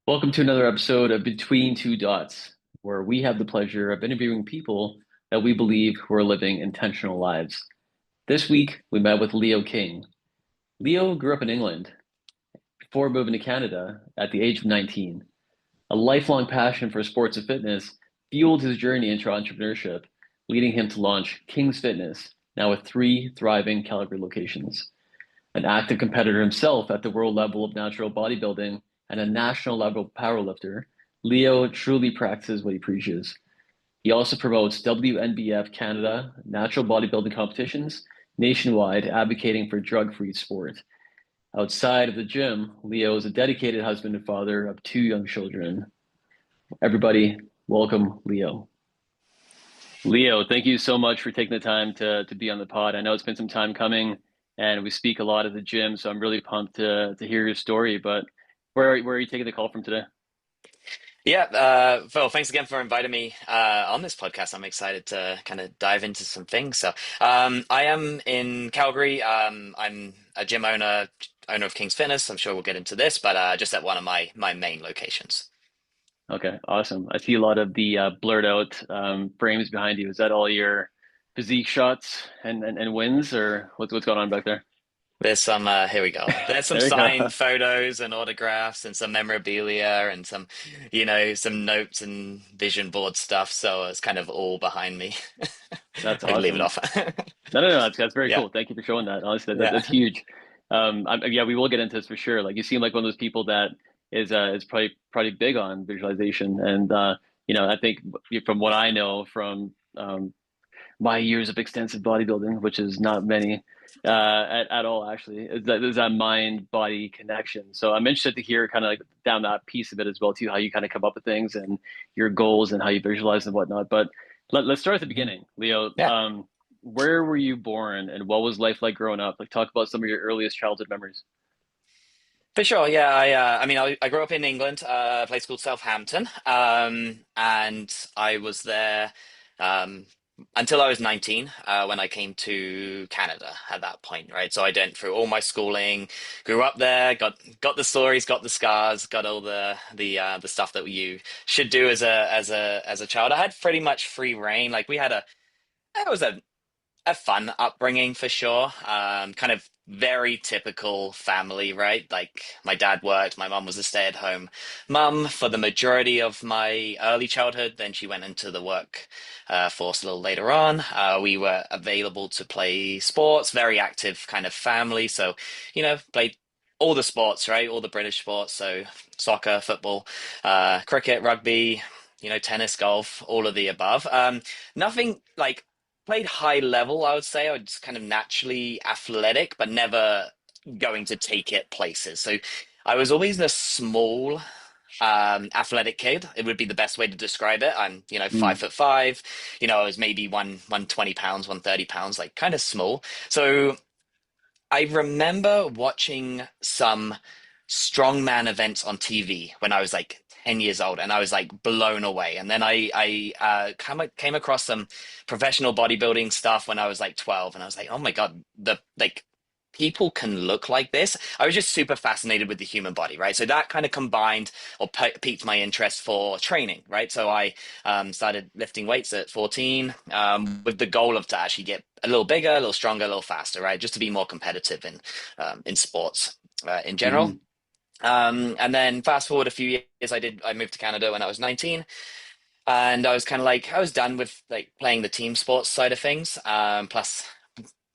Welcome to another episode of Between Two Dots, where we have the pleasure of interviewing people that we believe who are living intentional lives. This week, we met with Leo King. Leo grew up in England before moving to Canada at the age of 19. A lifelong passion for sports and fitness fueled his journey into entrepreneurship, leading him to launch King's Fitness, now with three thriving Calgary locations. An active competitor himself at the world level of natural bodybuilding and a national level powerlifter, Leo truly practices what he preaches. He also promotes WNBF Canada natural bodybuilding competitions nationwide, advocating for drug-free sport. Outside of the gym, Leo is a dedicated husband and father of two young children. Everybody, welcome Leo. Leo, thank you so much for taking the time to be on the pod. I know it's been some time coming, and we speak a lot at the gym, so I'm really pumped to hear your story. But where are you taking the call from today? Yeah, Phil, thanks again for inviting me on this podcast. I'm excited to kind of dive into some things. I am in Calgary. I'm a gym owner of King's Fitness. I'm sure we'll get into this, but just at one of my main locations. Okay, awesome. I see a lot of the blurred out frames behind you. Is that all your physique shots and wins, or what's going on back there? There's some, here we go. There's some There you signed go. photos and autographs and some memorabilia and some, some notes and vision board stuff. So it's kind of all behind me. That's I can leave it awesome. off. No. That's very Yeah. cool. Thank you for showing that. Honestly, that's Yeah. huge. Yeah, we will get into this for sure. Like you seem like one of those people that is probably big on visualization, and I think from what I know from my years of extensive bodybuilding, which is not many at all actually, is that mind body connection. So I'm interested to hear kind of like down that piece of it as well too, how you kind of come up with things and your goals and how you visualize and whatnot. But let's start at the Mhm. beginning, Leo. Yeah. Where were you born and what was life like growing up? Like talk about some of your earliest childhood memories. For sure, yeah. I grew up in England, a place called Southampton, and I was there um, until I was 19 when I came to Canada at that point, right? So I went through all my schooling, grew up there, got the stories, got the scars, got all the stuff that you should do as a child. I had pretty much free reign. Like we had it was a fun upbringing for sure. Kind of very typical family, right? Like my dad worked, my mum was a stay-at-home mum for the majority of my early childhood. Then she went into the work force a little later on. We were available to play sports, very active kind of family. So, played all the sports, right? All the British sports. So soccer, football, cricket, rugby. Tennis, golf, all of the above. Nothing like played high level, I would say. I was kind of naturally athletic, but never going to take it places. So I was always a small, athletic kid. It would be the best way to describe it. I'm, Mm. 5'5". I was maybe 120 pounds, 130 pounds, like kind of small. So I remember watching some strongman events on TV when I was like 10 years old, and I was like blown away. And then I came across some professional bodybuilding stuff when I was like 12, and I was like, oh my God, the like people can look like this. I was just super fascinated with the human body, right? So that kind of combined or piqued my interest for training, right? So I started lifting weights at 14 with the goal of to actually get a little bigger, a little stronger, a little faster, right? Just to be more competitive in sports in general. Hmm. And then fast forward a few years, I moved to Canada when I was 19, and I was kind of like I was done with like playing the team sports side of things. Plus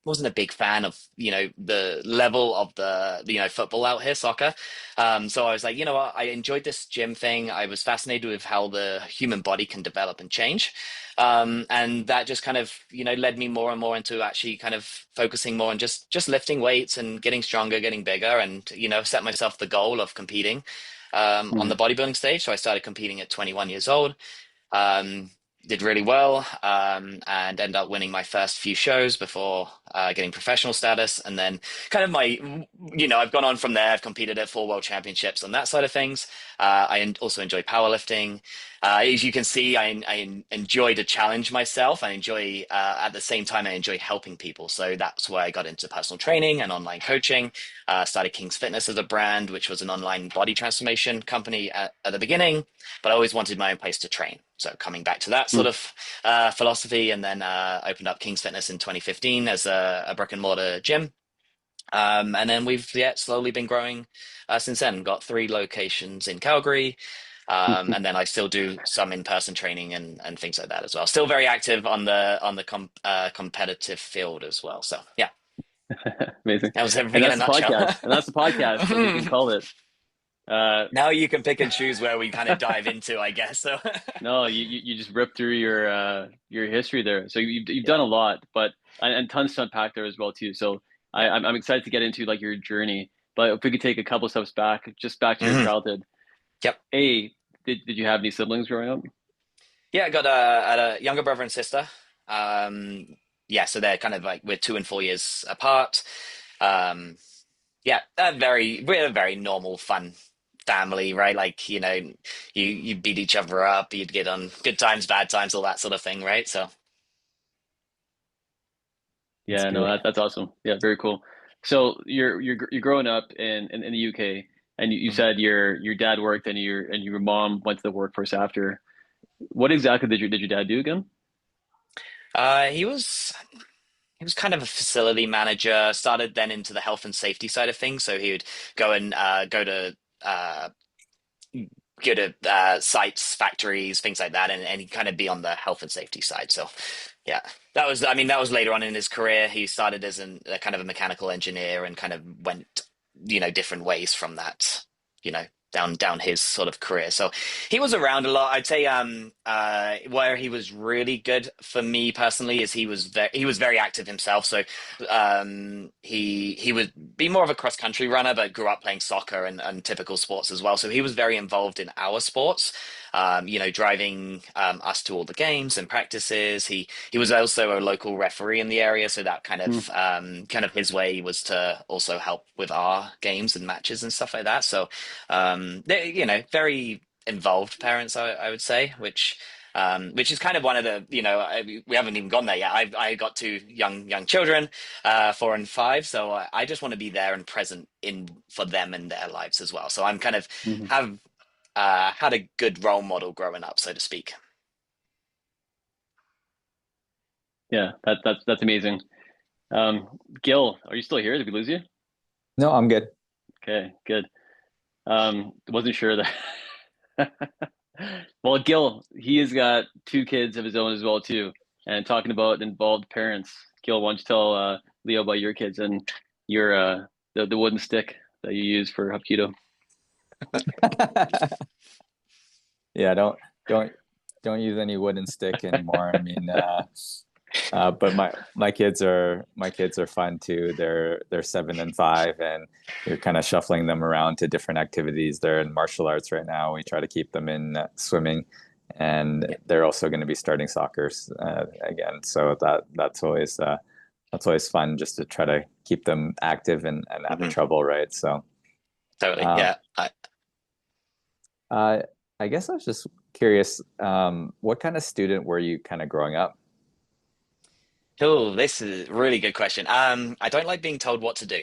wasn't a big fan of the level of the football out here, soccer. So I was like, you know what, I enjoyed this gym thing. I was fascinated with how the human body can develop and change. And that just kind of led me more and more into actually kind of focusing more on just lifting weights and getting stronger, getting bigger, and set myself the goal of competing on the Hmm. bodybuilding stage. So I started competing at 21 years old. um, did really well, and ended up winning my first few shows before getting professional status. And then kind of I've gone on from there. I've competed at 4 world championships on that side of things. Also enjoy powerlifting. As you can see, I enjoy to challenge myself. I enjoy, at the same time, I enjoy helping people. So that's where I got into personal training and online coaching. Started King's Fitness as a brand, which was an online body transformation company at the beginning, but I always wanted my own place to train. So coming back to that sort Mm. of philosophy, and then opened up King's Fitness in 2015 as a brick and mortar gym. And then we've slowly been growing since then. Got 3 locations in Calgary. And then I still do some in-person training and things like that as well. Still very active on the competitive field as well. So yeah, Amazing. that was And everything in a that's the nutshell. podcast. And that's the podcast, as we can call it. Uh, Now you can pick and choose where we kind of dive into, I guess. So no, you just ripped through your history there. So you've yeah. done a lot, but and tons to unpack there as well too. So I'm excited to get into like your journey. But if we could take a couple steps back, just back to your Mhm. childhood. Yep. A, did you have any siblings growing up? Yeah, I got a younger brother and sister. Yeah, so they're kind of like we're 2 and 4 years apart. Um, yeah, we're a very normal, fun family, right? Like, you beat each other up, you'd get on good times, bad times, all that sort of thing, right? So, That's Yeah, no, good. that's awesome. Yeah, very cool. So you're growing up in the UK, and you mhm. said your dad worked and your mom went to the workforce after. What exactly did your dad do again? He was kind of a facility manager, started then into the health and safety side of things. So he would go and uh, go to sites, factories, things like that, and he'd kind of be on the health and safety side. So, yeah, that was later on in his career. He started as a kind of a mechanical engineer and kind of went, different ways from that, you know, down his sort of career. So he was around a lot. I'd say where he was really good for me personally is he was very active himself. So he would be more of a cross country runner, but grew up playing soccer and typical sports as well. So he was very involved in our sports. Driving us to all the games and practices. He was also a local referee in the area, so that Hmm. kind of his way was to also help with our games and matches and stuff like that. So they, very involved parents, I would say, which is kind of one of the, we haven't even gone there yet. I got 2 young children, 4 and 5, so I just want to be there and present in for them and their lives as well. So I'm kind of Hmm. have had a good role model growing up, so to speak. Yeah, that's amazing. Gil, are you still here? Did we lose you? No, I'm good. Okay, good. Wasn't sure that. Well, Gil, he has got 2 kids of his own as well too. And talking about involved parents, Gil, why don't you tell Leo about your kids and your the wooden stick that you use for Hapkido? Yeah, don't don't use any wooden stick anymore. I mean, but my kids are fun too. They're 7 and 5, and you're kind of shuffling them around to different activities. They're in martial arts right now. We try to keep them in swimming, and Yeah. they're also going to be starting soccer again. So that's always fun just to try to keep them active and out of hmm trouble, right? So. Totally. Um, Yeah. Uh, I guess I was just curious, what kind of student were you kind of growing up? Oh, this is a really good question. I don't like being told what to do.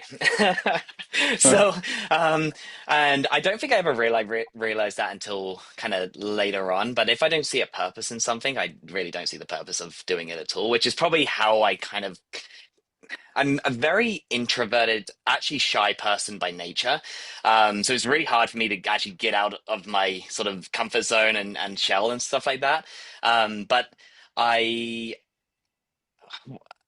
So, um, and I don't think I ever realized that until kind of later on. But if I don't see a purpose in something, I really don't see the purpose of doing it at all, which is probably how I'm a very introverted, actually shy person by nature. So it's really hard for me to actually get out of my sort of comfort zone and shell and stuff like that. But I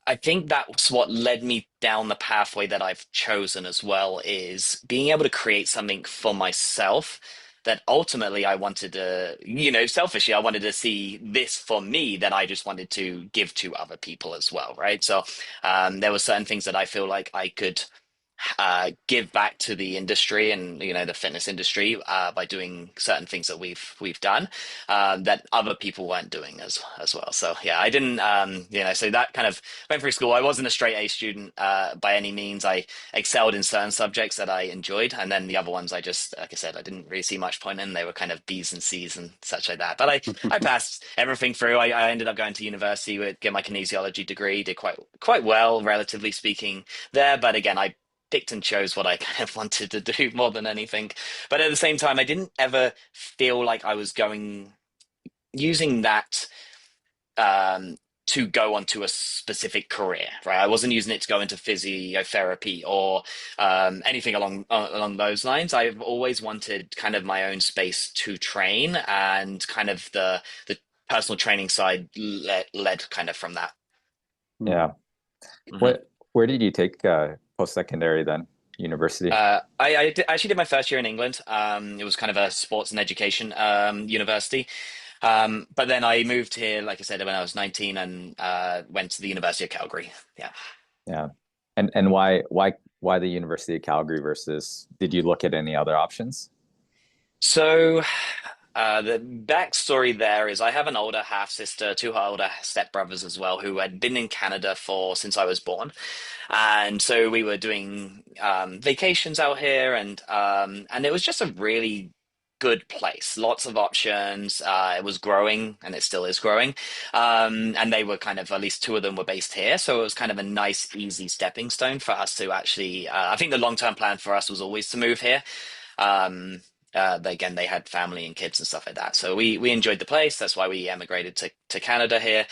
I think that's what led me down the pathway that I've chosen as well, is being able to create something for myself that ultimately I wanted to, selfishly, I wanted to see this for me that I just wanted to give to other people as well, right? So there were certain things that I feel like I could give back to the industry and the fitness industry by doing certain things that we've done that other people weren't doing as well. So yeah, I didn't so that kind of went through school. I wasn't a straight A student by any means. I excelled in certain subjects that I enjoyed, and then the other ones I just, like I said, I didn't really see much point in. They were kind of B's and C's and such like that. But I passed everything through. I ended up going to university with get my kinesiology degree. Did quite well, relatively speaking, there. But again, I picked and chose what I kind of wanted to do more than anything. But at the same time, I didn't ever feel like I was going using that um, to go onto a specific career, right? I wasn't using it to go into physiotherapy or anything along those lines. I've always wanted kind of my own space to train, and kind of the personal training side led kind of from that. Yeah. Mhm. Where did you take post-secondary then? University? Actually did my first year in England. It was kind of a sports and education university. But then I moved here, like I said, when I was 19, and went to the University of Calgary. Yeah. Yeah. And why the University of Calgary versus did you look at any other options? So the backstory there is I have an older half sister, two older stepbrothers as well, who had been in Canada for since I was born, and so we were doing vacations out here, and it was just a really good place. Lots of options. It was growing, and it still is growing. And they were kind of, at least two of them were based here, so it was kind of a nice, easy stepping stone for us to actually. I think the long-term plan for us was always to move here. Again, they had family and kids and stuff like that. So we enjoyed the place. That's why we emigrated to Canada here.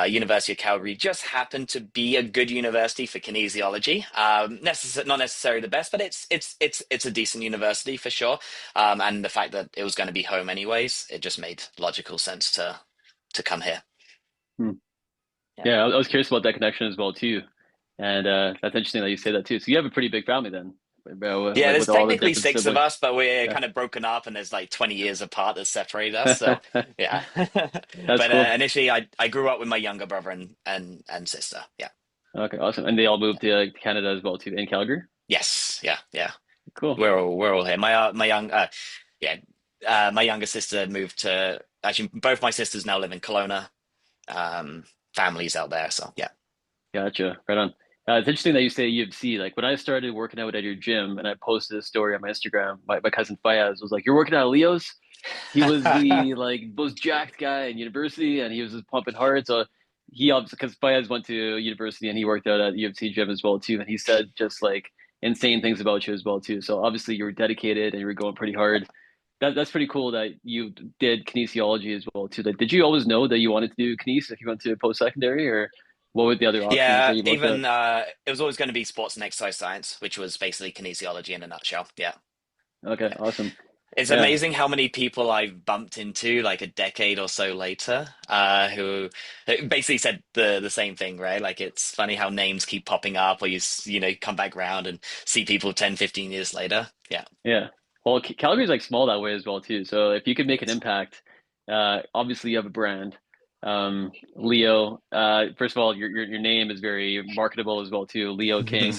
University of Calgary just happened to be a good university for kinesiology. Not necessarily the best, but it's a decent university for sure. And the fact that it was going to be home anyways, it just made logical sense to come here. Hmm. Yeah. Yeah, I was curious about that connection as well too, and that's interesting that you say that too. So you have a pretty big family then, Yeah, there's with all the technically different six of siblings. us, but we're Yeah, kind of broken up, and there's like 20 years apart that separate us. So, yeah. that's But cool. initially, I grew up with my younger brother and sister. Yeah. Okay, awesome. And they all moved to Canada as well too, in Calgary. Yes. Yeah. Yeah. Cool. We're all here. Yeah, my younger sister moved to. Actually, both my sisters now live in Kelowna. Families out there. So, yeah. Gotcha. Right on. It's interesting that you say UFC. Like when I started working out at your gym and I posted a story on my Instagram, my cousin Fayaz was like, "You're working out at Leo's?" He was the like most jacked guy in university and he was just pumping hard. So he obviously, because Fayaz went to university and he worked out at UFC gym as well too. And he said just like insane things about you as well too. So obviously you were dedicated and you were going pretty hard. That's pretty cool that you did kinesiology as well too. Like, did you always know that you wanted to do kines if you went to post-secondary, or what were the other options that Yeah. you looked at? Even it was always going to be sports and exercise science, which was basically kinesiology in a nutshell. Yeah. Okay, Yeah. awesome. It's Yeah. amazing how many people I've bumped into like a decade or so later, who basically said the same thing, right? Like it's funny how names keep popping up, or come back around and see people 10, 15 years later. Yeah. Yeah. Well, Calgary's like small that way as well too. So if you could make an impact, obviously you have a brand. Leo, first of all, your name is very marketable as well too. Leo King.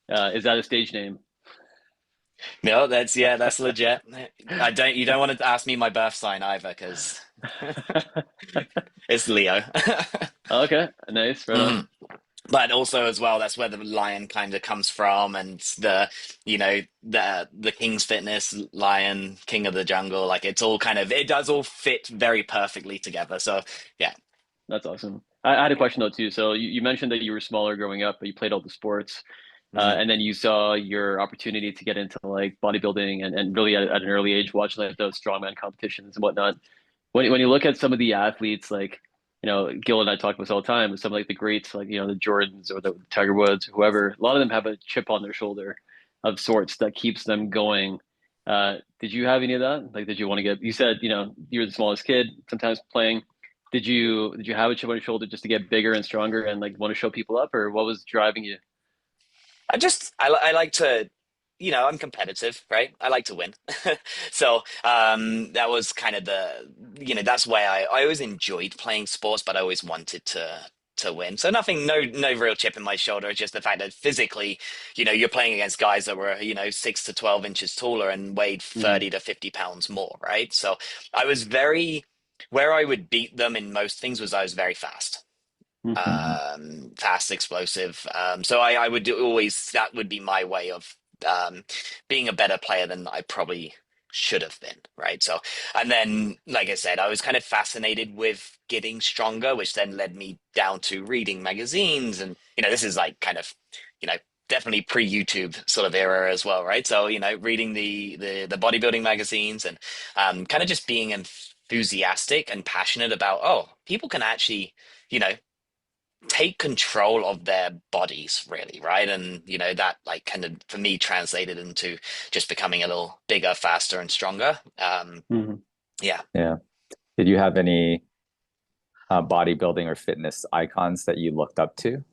Is that a stage name? No, that's legit. You don't want to ask me my birth sign either, because it's Leo. Okay, nice, right on. Mhm. But also as well, that's where the lion kind of comes from, and the King's Fitness lion, King of the Jungle. Like it does all fit very perfectly together. So yeah. That's awesome. I had a question though too. So you mentioned that you were smaller growing up, but you played all the sports, Mhm. and then you saw your opportunity to get into like bodybuilding and really at an early age watching like those strongman competitions and whatnot. When you look at some of the athletes, like Gil and I talk about this all the time, with some like the greats, like the Jordans or the Tiger Woods, or whoever, a lot of them have a chip on their shoulder of sorts that keeps them going. Did you have any of that? Like, did you want to get? You said you were the smallest kid, sometimes playing. Did you have a chip on your shoulder just to get bigger and stronger and like want to show people up, or what was driving you? I like to, I'm competitive, right? I like to win. So that was kind of that's why I always enjoyed playing sports, but I always wanted to win. So nothing, no real chip in my shoulder. It's just the fact that physically, you're playing against guys that were, 6 to 12 inches taller and weighed Mm-hmm. 30 to 50 pounds more, right? So I was very, where I would beat them in most things was I was very fast, Mm-hmm. fast, explosive. So I would always, that would be my way of being a better player than I probably should have been, right? So, and then, like I said, I was kind of fascinated with getting stronger, which then led me down to reading magazines. And, this is like kind of, you know, definitely pre-YouTube sort of era as well, right? So, reading the bodybuilding magazines and kind of just being enthusiastic and passionate about, oh, people can actually, you know, take control of their bodies really, right? And that like kind of for me translated into just becoming a little bigger, faster, and stronger. Mm-hmm. Yeah. Yeah. Did you have any bodybuilding or fitness icons that you looked up to?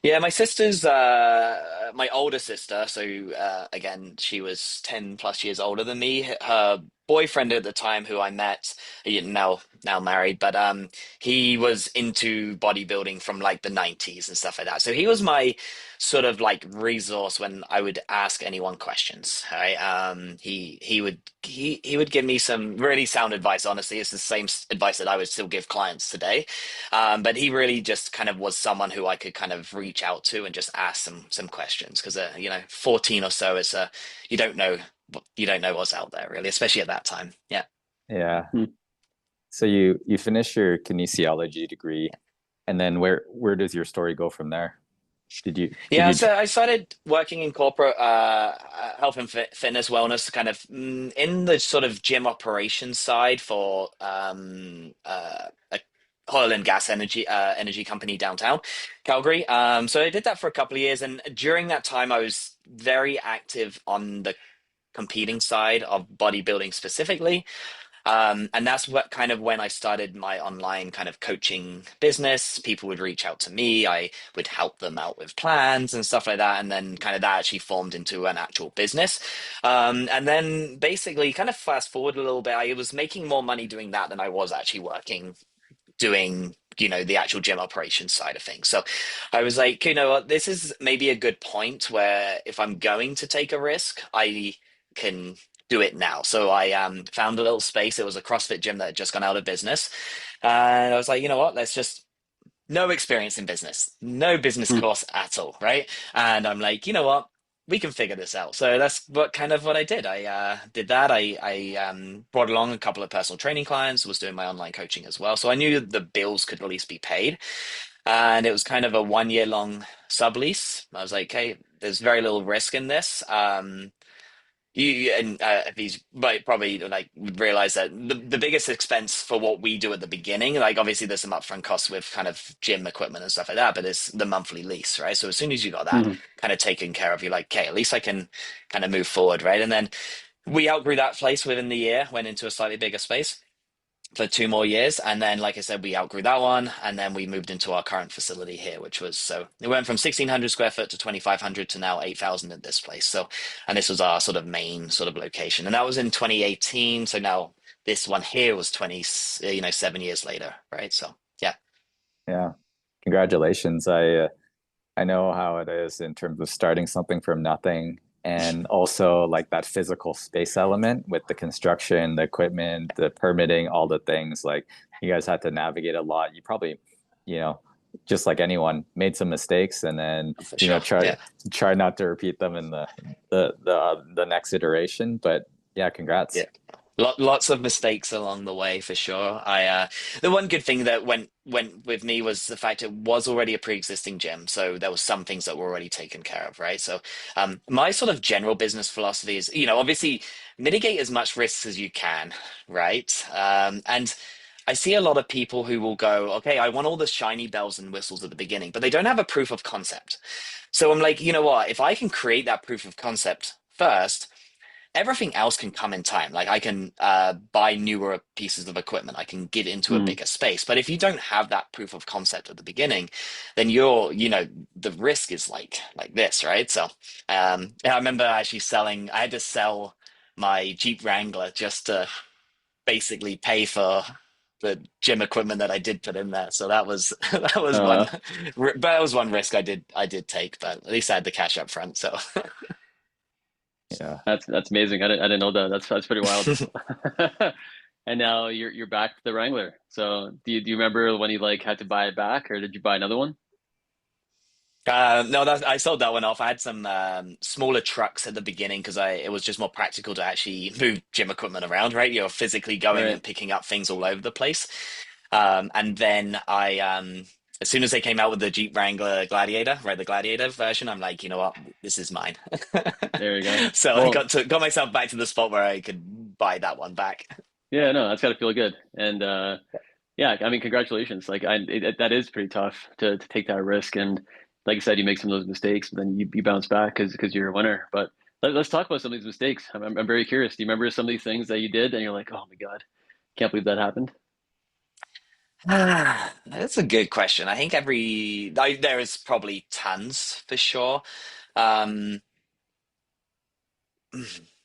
Yeah, my sister's my older sister, so again, she was 10 plus years older than me. Her boyfriend at the time who I met, now married, but he was into bodybuilding from like the 90s and stuff like that. So he was my sort of like resource when I would ask anyone questions, right? He would give me some really sound advice, honestly. It's the same advice that I would still give clients today. But he really just kind of was someone who I could kind of reach out to and just ask some questions because 14 or so is you don't know you don't know what's out there really, especially at that time. Yeah. Yeah. So you finish your kinesiology degree, and then where does your story go from there? Did Yeah, you so I started working in corporate health and fitness wellness, kind of in the sort of gym operations side for a oil and gas energy company downtown Calgary. So I did that for a couple of years, and during that time, I was very active on the competing side of bodybuilding specifically. And that's what kind of when I started my online kind of coaching business. People would reach out to me. I would help them out with plans and stuff like that. And then kind of that actually formed into an actual business. And then basically, kind of fast forward a little bit, I was making more money doing that than I was actually working doing the actual gym operations side of things. So I was like, you know what, this is maybe a good point where if I'm going to take a risk, I can do it now. So I found a little space. It was a CrossFit gym that had just gone out of business, and I was like, you know what, let's just, no experience in business, no business course at all, right? And I'm like, you know what? We can figure this out. So that's what I did. I did that. I brought along a couple of personal training clients, was doing my online coaching as well. So I knew the bills could at least be paid. And it was kind of a 1 year long sublease. I was like, hey, there's very little risk in this. And these might probably like realize that the biggest expense for what we do at the beginning, like obviously there's some upfront costs with kind of gym equipment and stuff like that, but it's the monthly lease, right? So as soon as you got that Mm-hmm. kind of taken care of, you're like, okay, at least I can kind of move forward, right? And then we outgrew that place within the year, went into a slightly bigger space for 2 more years. And then, like I said, we outgrew that one. And then we moved into our current facility here, which was, so it went from 1,600 square foot to 2,500 to now 8,000 at this place. So, and this was our sort of main sort of location. And that was in 2018. So now this one here was 7 years later, right? So, yeah. Yeah. Congratulations. I know how it is in terms of starting something from nothing, and also like that physical space element with the construction, the equipment, the permitting, all the things. Like you guys had to navigate a lot. You probably, you know, just like anyone, made some mistakes, and then For sure. Yeah. try not to repeat them in the next iteration. But yeah, congrats. Yeah. Lots of mistakes along the way for sure. The one good thing that went with me was the fact it was already a pre-existing gym, so there was some things that were already taken care of, right? So, my sort of general business philosophy is, obviously mitigate as much risks as you can, right? And I see a lot of people who will go, okay, I want all the shiny bells and whistles at the beginning, but they don't have a proof of concept. So I'm like, you know what? If I can create that proof of concept first, everything else can come in time. Like I can buy newer pieces of equipment. I can get into a Mm-hmm. bigger space. But if you don't have that proof of concept at the beginning, then the risk is like this, right? So I remember actually I had to sell my Jeep Wrangler just to basically pay for the gym equipment that I did put in there. So that was that was one, Uh, but that was one risk I did take. But at least I had the cash up front. So Yeah. that's amazing. I didn't know that. That's pretty wild. And now you're back to the Wrangler. So do you remember when you like had to buy it back, or did you buy another one? no, I sold that one off. I had some smaller trucks at the beginning because I it was just more practical to actually move gym equipment around, right? You're physically going Right. and picking up things all over the place. And then as soon as they came out with the Jeep Wrangler Gladiator, right, the Gladiator version, I'm like, you know what, this is mine. There you go. So I Well, got myself back to the spot where I could buy that one back. yeah, no, that's got to feel good. And yeah, I mean, congratulations. Like that is pretty tough to take that risk. And like I said, you make some of those mistakes, but then you bounce back because you're a winner. But let's talk about some of these mistakes. I'm very curious. Do you remember some of these things that you did and you're like, oh my God, can't believe that happened? That's a good question. I think there is probably tons for sure. Um,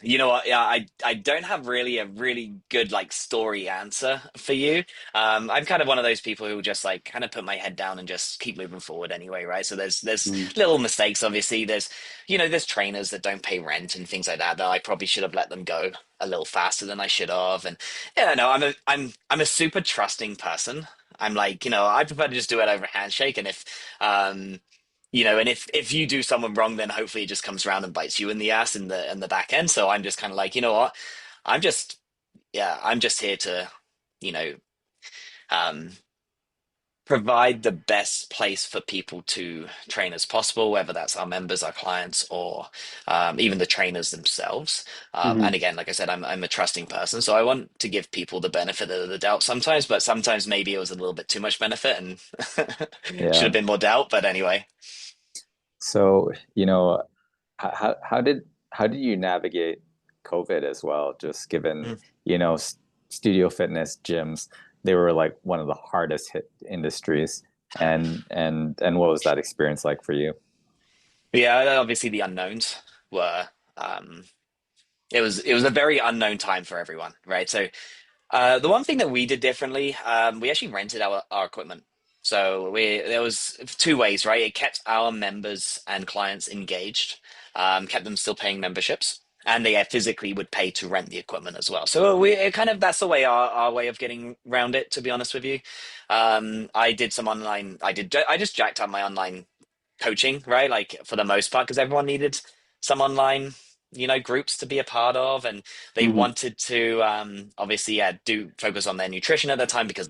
You know what? Yeah, I don't have really a really good like story answer for you. I'm kind of one of those people who just like kind of put my head down and just keep moving forward anyway, right? So there's Mm, little mistakes, obviously. There's trainers that don't pay rent and things like that that I probably should have let them go a little faster than I should have. And yeah, no, I'm a super trusting person. I'm like, I prefer to just do it over a handshake. And um if you do someone wrong, then hopefully it just comes around and bites you in the ass in the back end. So I'm just kind of like, you know what? I'm just I'm just here to, you know, um, provide the best place for people to train as possible, whether that's our members, our clients, or even the trainers themselves. And hmm again, like I said, I'm a trusting person, so I want to give people the benefit of the doubt sometimes, but sometimes maybe it was a little bit too much benefit and should Yeah. have been more doubt. But anyway. So, how did you navigate COVID as well? Just given, studio fitness gyms, they were like one of the hardest hit industries. And what was that experience like for you? Yeah, obviously the unknowns were um it was a very unknown time for everyone, right? So the one thing that we did differently, we actually rented our equipment. So there was two ways, right? It kept our members and clients engaged, kept them still paying memberships, and they physically would pay to rent the equipment as well. So that's the way our way of getting around it, to be honest with you. I did some online, I just jacked up my online coaching, right? Like for the most part, because everyone needed some online, groups to be a part of, and they hmm wanted to obviously, yeah, do focus on their nutrition at the time because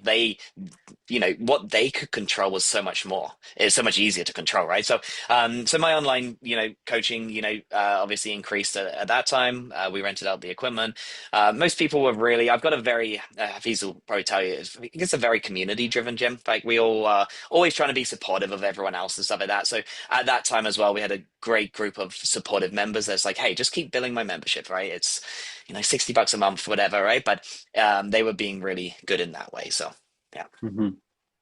what they could control was so much more. It's so much easier to control, right? So my online, coaching, obviously increased at that time. We rented out the equipment. Most people were really. I've got a very, Hafiz will probably tell you, it's a very community-driven gym. Like we all always trying to be supportive of everyone else and stuff like that. So at that time as well, we had a great group of supportive members. That's like, hey, just keep billing my membership, right? It's $60 a month, whatever, right? But they were being really good in that way. So yeah. hmm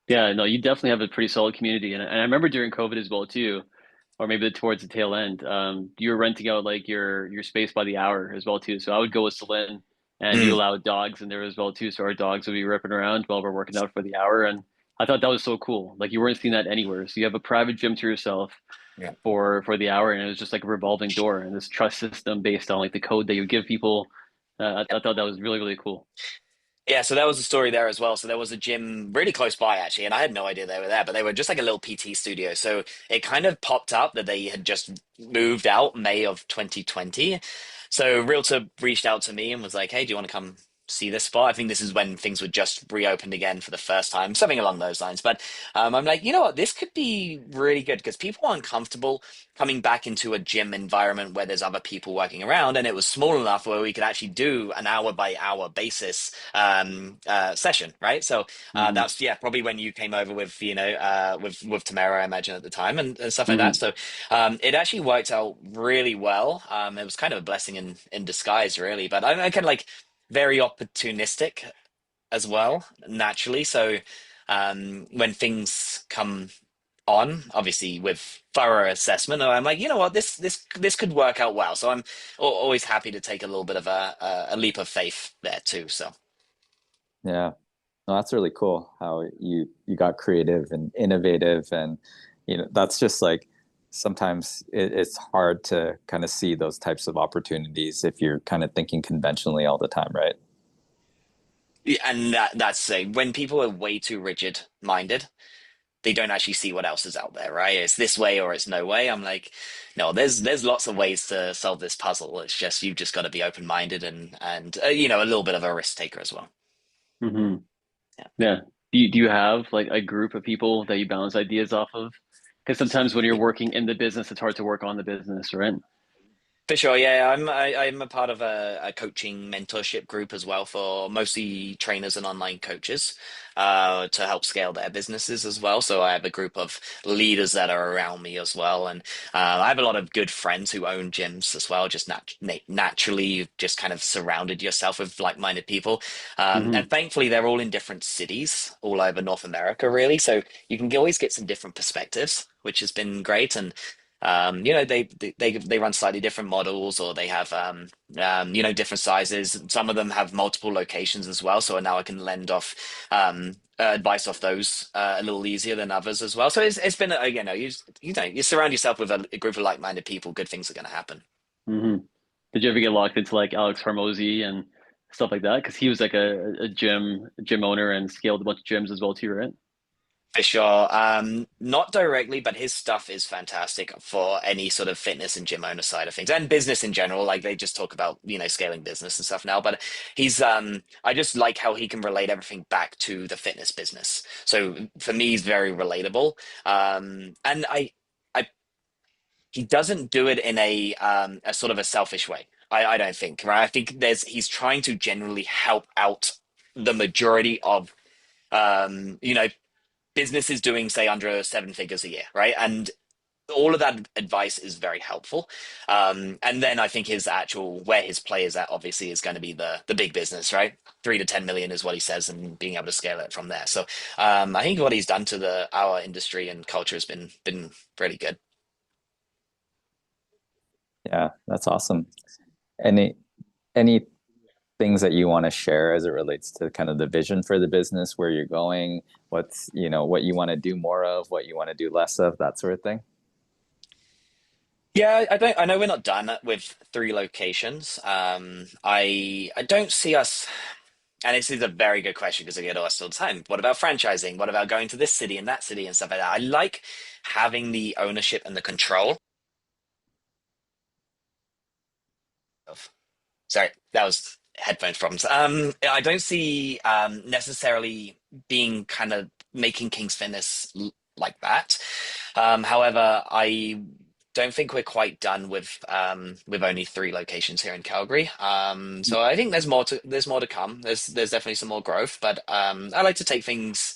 Yeah, no, you definitely have a pretty solid community, and I remember during COVID as well too, or maybe towards the tail end. You were renting out like your space by the hour as well too. So I would go with Celine, and you Mm, allowed dogs in there as well too. So our dogs would be ripping around while we're working out for the hour, and I thought that was so cool. Like you weren't seeing that anywhere. So you have a private gym to yourself yeah. for the hour, and it was just like a revolving door and this trust system based on like the code that you give people. I thought that was really really cool. Yeah, so that was the story there as well. So there was a gym really close by actually, and I had no idea they were there, but they were just like a little PT studio. So it kind of popped up that they had just moved out May of 2020. So Realtor reached out to me and was like, "Hey, do you want to come see this spot?" I think this is when things were just reopened again for the first time, something along those lines. But I'm like, you know what, this could be really good because people aren't comfortable coming back into a gym environment where there's other people working around, and it was small enough where we could actually do an hour by hour basis session, right? So hmm that's yeah, probably when you came over with with Tamara, I imagine at the time, and stuff like that. hmm So it actually worked out really well. It was kind of a blessing in disguise, really. But I'm kind of like very opportunistic as well, naturally. So when things come on, obviously with thorough assessment, I'm like, you know what, this could work out well. So I'm always happy to take a little bit of a leap of faith there too. So Yeah. No, that's really cool how you got creative and innovative, and that's just like sometimes it's hard to kind of see those types of opportunities if you're kind of thinking conventionally all the time, right? Yeah, and that's when people are way too rigid minded, they don't actually see what else is out there, right? It's this way or it's no way. I'm like, no, there's lots of ways to solve this puzzle. It's just you've just got to be open minded and a little bit of a risk taker as well. Hmm. Yeah. Yeah. Do you have like a group of people that you bounce ideas off of? Because sometimes when you're working in the business, it's hard to work on the business, right? For sure, yeah. I'm a part of a coaching mentorship group as well for mostly trainers and online coaches to help scale their businesses as well. So I have a group of leaders that are around me as well, and I have a lot of good friends who own gyms as well. Just naturally, you've just kind of surrounded yourself with like-minded people, and Hmm. thankfully they're all in different cities all over North America, really. So you can always get some different perspectives, which has been great and. They run slightly different models, or they have different sizes. Some of them have multiple locations as well, so now I can lend off advice off those a little easier than others as well. So it's been you surround yourself with a group of like-minded people, good things are going to happen. Hmm. Did you ever get locked into like Alex Hormozy and stuff like that? Because he was like a gym owner and scaled a bunch of gyms as well too, right? For sure. Not directly, but his stuff is fantastic for any sort of fitness and gym owner side of things and business in general. Like they just talk about, scaling business and stuff now. But I just like how he can relate everything back to the fitness business. So for me, he's very relatable. And I, he doesn't do it in a sort of a selfish way. I don't think, right? I think he's trying to generally help out the majority of, you know, businesses doing say under seven figures a year, right? And all of that advice is very helpful. And then I think his actual where his play is at obviously is going to be the big business, right? 3 to 10 million is what he says, and being able to scale it from there. So I think what he's done to the our industry and culture has been really good. Yeah, that's awesome. Any any things that you want to share as it relates to kind of the vision for the business, where you're going, what you want to do more of, what you want to do less of, that sort of thing? Yeah, I don't. I know we're not done with three locations. I don't see us. And this is a very good question because I get asked all the time. What about franchising? What about going to this city and that city and stuff like that? I like having the ownership and the control of. Sorry, that was headphones problems. I don't see necessarily being kind of making King's Fitness like that. However, I don't think we're quite done with only three locations here in Calgary. So I think there's more to come. There's definitely some more growth, but I like to take things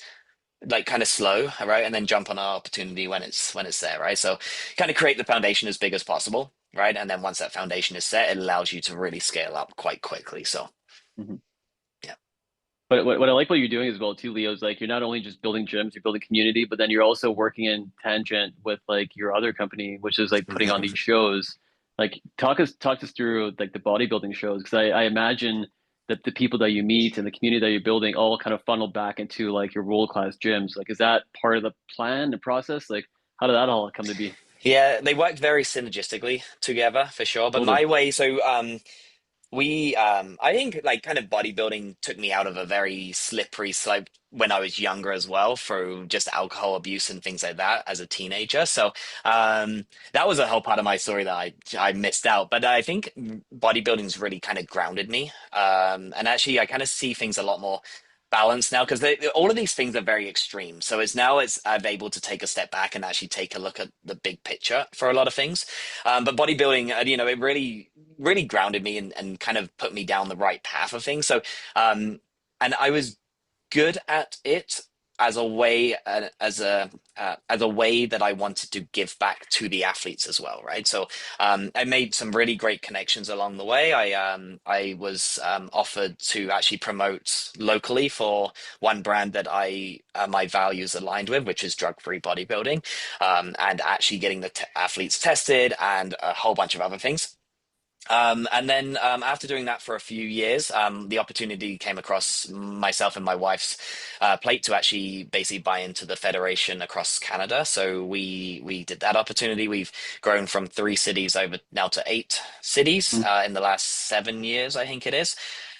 like kind of slow, right, and then jump on our opportunity when it's there, right? So kind of create the foundation as big as possible, right, and then once that foundation is set, it allows you to really scale up quite quickly. So Hmm. yeah. But what I like what you're doing as well too, Leo, is like you're not only just building gyms, you're building community, but then you're also working in tangent with like your other company, which is like putting on these shows. Like talk us through like the bodybuilding shows, because I imagine that the people that you meet and the community that you're building all kind of funnel back into like your world-class gyms. Like, is that part of the plan and process? Like, how did that all come to be? Yeah, they work very synergistically together for sure. But Totally. my way, so I think like kind of bodybuilding took me out of a very slippery slope when I was younger as well, through just alcohol abuse and things like that as a teenager. So that was a whole part of my story that I missed out. But I think bodybuilding's really kind of grounded me, and actually I kind of see things a lot more balanced now because all of these things are very extreme. So it's I'm able to take a step back and actually take a look at the big picture for a lot of things. But bodybuilding, it really grounded me and kind of put me down the right path of things. So, and I was good at it as a way as a way that I wanted to give back to the athletes as well, right? So I made some really great connections along the way. I was offered to actually promote locally for one brand that I my values aligned with, which is drug-free bodybuilding, and actually getting the athletes tested and a whole bunch of other things. And then after doing that for a few years, the opportunity came across myself and my wife's plate to actually basically buy into the federation across Canada. So we did that opportunity. We've grown from 3 cities over now to 8 cities in the last 7 years, I think it is.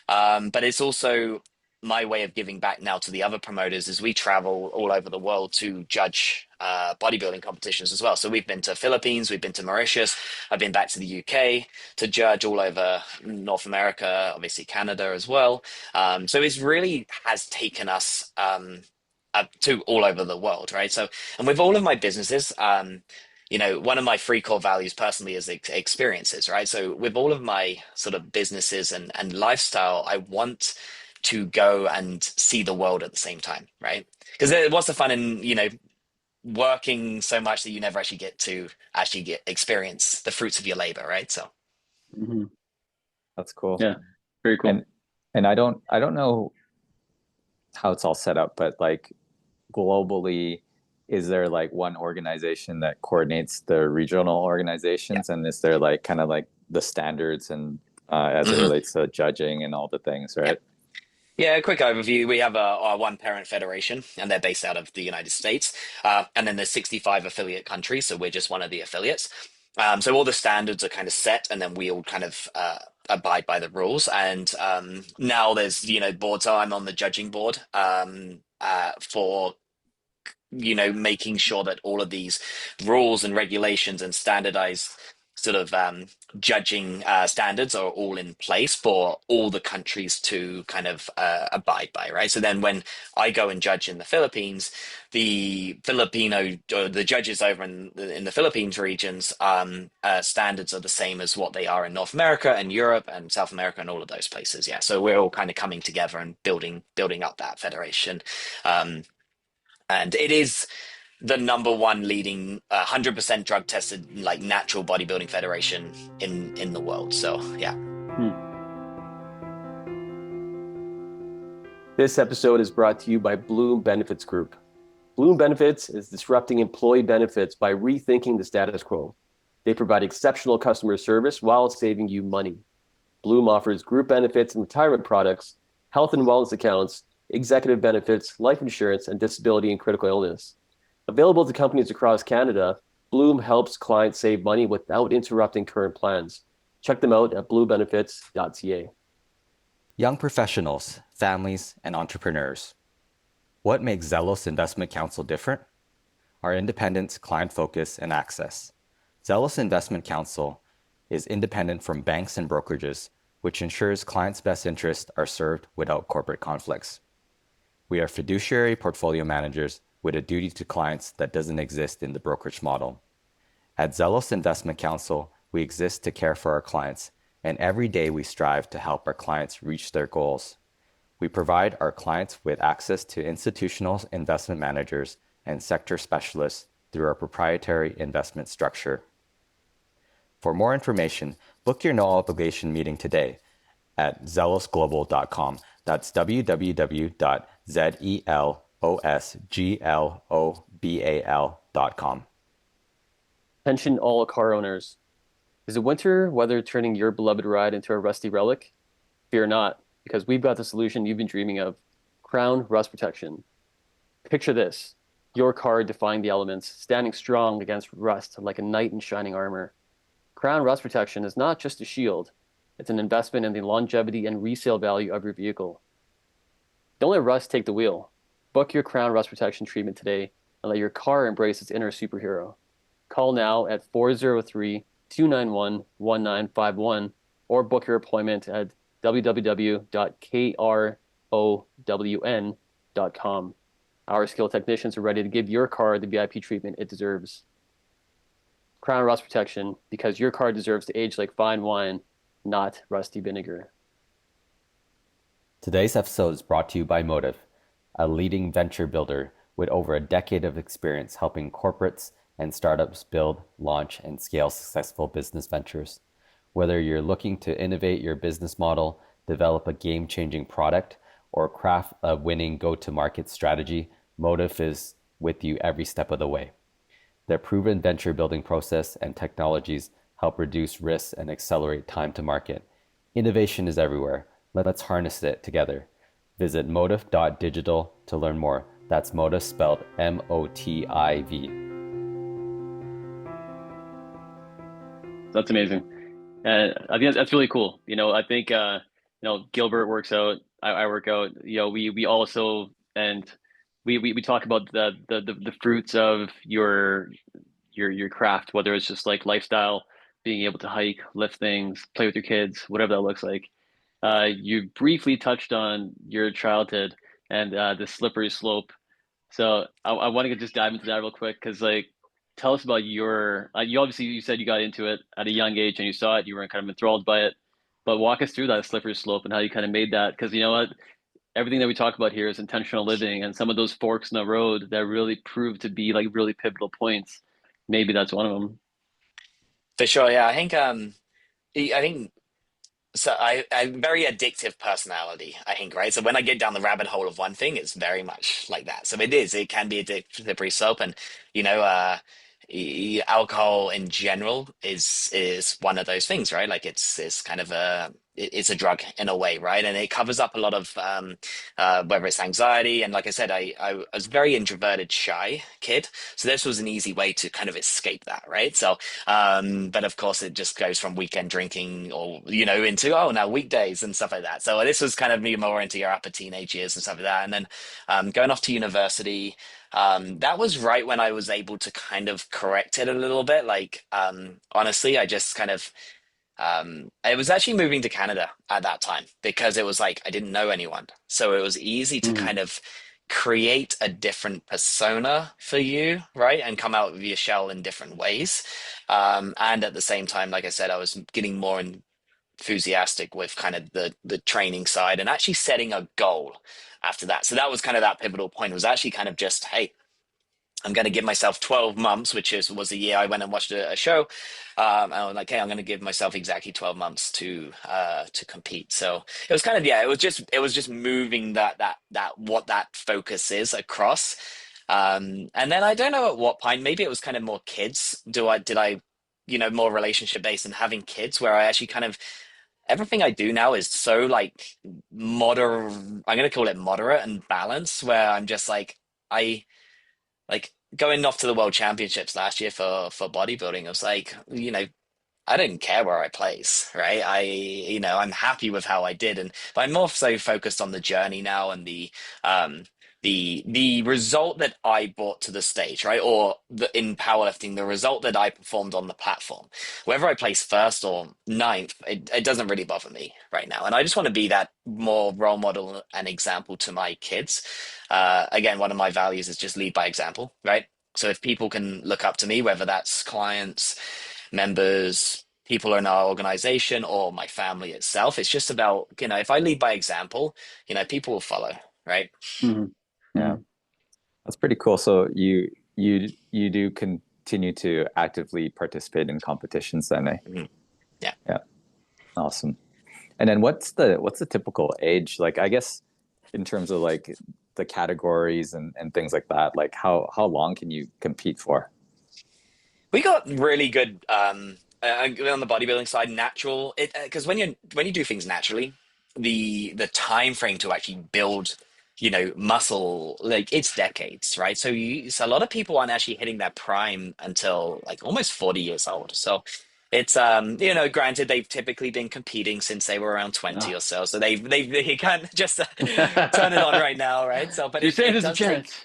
But it's also my way of giving back now to the other promoters is we travel all over the world to judge bodybuilding competitions as well. So we've been to Philippines, we've been to Mauritius, I've been back to the UK to judge all over North America, obviously Canada as well. So it's really has taken us up to all over the world, right? So, and with all of my businesses, one of my three core values personally is experiences, right? So with all of my sort of businesses and lifestyle, I want to go and see the world at the same time, right? Because what's the fun in, working so much that you never actually get to actually get experience the fruits of your labor, right? So Mm-hmm. That's cool. Yeah, very cool. And I don't know how it's all set up, but like globally, is there like one organization that coordinates the regional organizations? And is there like kind of like the standards and as it relates to judging and all the things, right? Yeah, a quick overview. We have our one parent federation, and they're based out of the United States. And then there's 65 affiliate countries, so we're just one of the affiliates. So all the standards are kind of set, and then we all kind of abide by the rules. And now there's, boards. So I'm on the judging board for making sure that all of these rules and regulations and standardized sort of judging standards are all in place for all the countries to kind of abide by, right? So then when I go and judge in the Philippines, the judges over in the Philippines regions standards are the same as what they are in North America and Europe and South America and all of those places. Yeah, so we're all kind of coming together and building up that federation. And it is the number one leading 100% drug tested like natural bodybuilding federation in the world. So yeah. This episode is brought to you by Bloom Benefits Group. Bloom Benefits is disrupting employee benefits by rethinking the status quo. They provide exceptional customer service while saving you money. Bloom offers group benefits and retirement products, health and wellness accounts, executive benefits, life insurance, and disability and critical illness. Available to companies across Canada, Bloom helps clients save money without interrupting current plans. Check them out at bluebenefits.ca. Young professionals, families, and entrepreneurs. What makes Zelos Investment Counsel different? Our independence, client focus, and access. Zelos Investment Counsel is independent from banks and brokerages, which ensures clients' best interests are served without corporate conflicts. We are fiduciary portfolio managers with a duty to clients that doesn't exist in the brokerage model. At Zelos Investment Counsel, we exist to care for our clients, and every day we strive to help our clients reach their goals. We provide our clients with access to institutional investment managers and sector specialists through our proprietary investment structure. For more information, book your no-obligation meeting today at zelosglobal.com. That's www.zelosglobal.com. Attention all car owners. Is the winter weather turning your beloved ride into a rusty relic? Fear not, because we've got the solution you've been dreaming of. Crown Rust Protection. Picture this, your car defying the elements, standing strong against rust like a knight in shining armor. Crown Rust Protection is not just a shield, it's an investment in the longevity and resale value of your vehicle. Don't let rust take the wheel. Book your Crown Rust Protection treatment today and let your car embrace its inner superhero. Call now at 403-291-1951 or book your appointment at www.krown.com. Our skilled technicians are ready to give your car the VIP treatment it deserves. Crown Rust Protection, because your car deserves to age like fine wine, not rusty vinegar. Today's episode is brought to you by Motive, a leading venture builder with over a decade of experience helping corporates and startups build, launch, and scale successful business ventures. Whether you're looking to innovate your business model, develop a game-changing product, or craft a winning go-to-market strategy, Motive is with you every step of the way. Their proven venture building process and technologies help reduce risks, and accelerate time to market. Innovation is everywhere. Let's harness it together. Visit motive.digital to learn more. That's Motive spelled Motiv. That's amazing. And I think that's really cool. I think Gilbert works out, I work out. We also, and we talk about the fruits of your craft, whether it's just like lifestyle, being able to hike, lift things, play with your kids, whatever that looks like. You briefly touched on your childhood and the slippery slope. So I want to just dive into that real quick because tell us about you obviously you said you got into it at a young age and you saw it, you were kind of enthralled by it, but walk us through that slippery slope and how you kind of made that because you know what, everything that we talk about here is intentional living and some of those forks in the road that really prove to be like really pivotal points. Maybe that's one of them. For sure, yeah. I think so. I'm very addictive personality, I think, right? So when I get down the rabbit hole of one thing, it's very much like that. So it can be addictive, slippery slope, and you know, alcohol in general is one of those things, right? Like it's kind of it's a drug in a way, right? And it covers up a lot of whether it's anxiety, and like I said, I was a very introverted, shy kid, so this was an easy way to kind of escape that, right? So but of course, it just goes from weekend drinking or, into, oh, now weekdays and stuff like that. So this was kind of me more into your upper teenage years and stuff like that. And then going off to university, that was right when I was able to kind of correct it a little bit. Like, honestly, I just kind of, I was actually moving to Canada at that time because it was like I didn't know anyone. So it was easy to Mhm. kind of create a different persona for you, right? And come out of your shell in different ways. And at the same time, like I said, I was getting more enthusiastic with kind of the training side and actually setting a goal after that. So that was kind of that pivotal point. It was actually kind of just, hey, I'm going to give myself 12 months, which was a year I went and watched a show. And I was like, hey, I'm going to give myself exactly 12 months to compete. So it was kind of, yeah, it was just moving that what that focus is across. And then I don't know at what point, maybe it was kind of more kids. Did I, more relationship based and having kids where I actually kind of, everything I do now is so like moderate, I'm going to call it moderate and balanced, where I'm just I, like going off to the world championships last year for bodybuilding. I was like, I didn't care where I place, right? I'm happy with how I did, but I'm more so focused on the journey now and um, the result that I brought to the stage, right? Or in powerlifting, the result that I performed on the platform. Whether I place first or ninth, it doesn't really bother me right now, and I just want to be that more role model and example to my kids. Again, one of my values is just lead by example, right? So if people can look up to me, whether that's clients, members, people in our organization, or my family itself. It's just about, if I lead by example, people will follow, right? Mhm. Yeah, Mhm. that's pretty cool. So you do continue to actively participate in competitions then, eh? Mhm. Yeah. Yeah, awesome. And then what's the typical age? Like, I guess in terms of like the categories and things like that, like how long can you compete for? We got really good on the bodybuilding side, natural. It because when you do things naturally, the time frame to actually build, muscle, like it's decades, right? So a lot of people aren't actually hitting their prime until like almost 40 years old. So it's granted they've typically been competing since they were around 20 Oh. or so. So they can't just turn it on right now, right? So but You're saying it there's a does take. chance.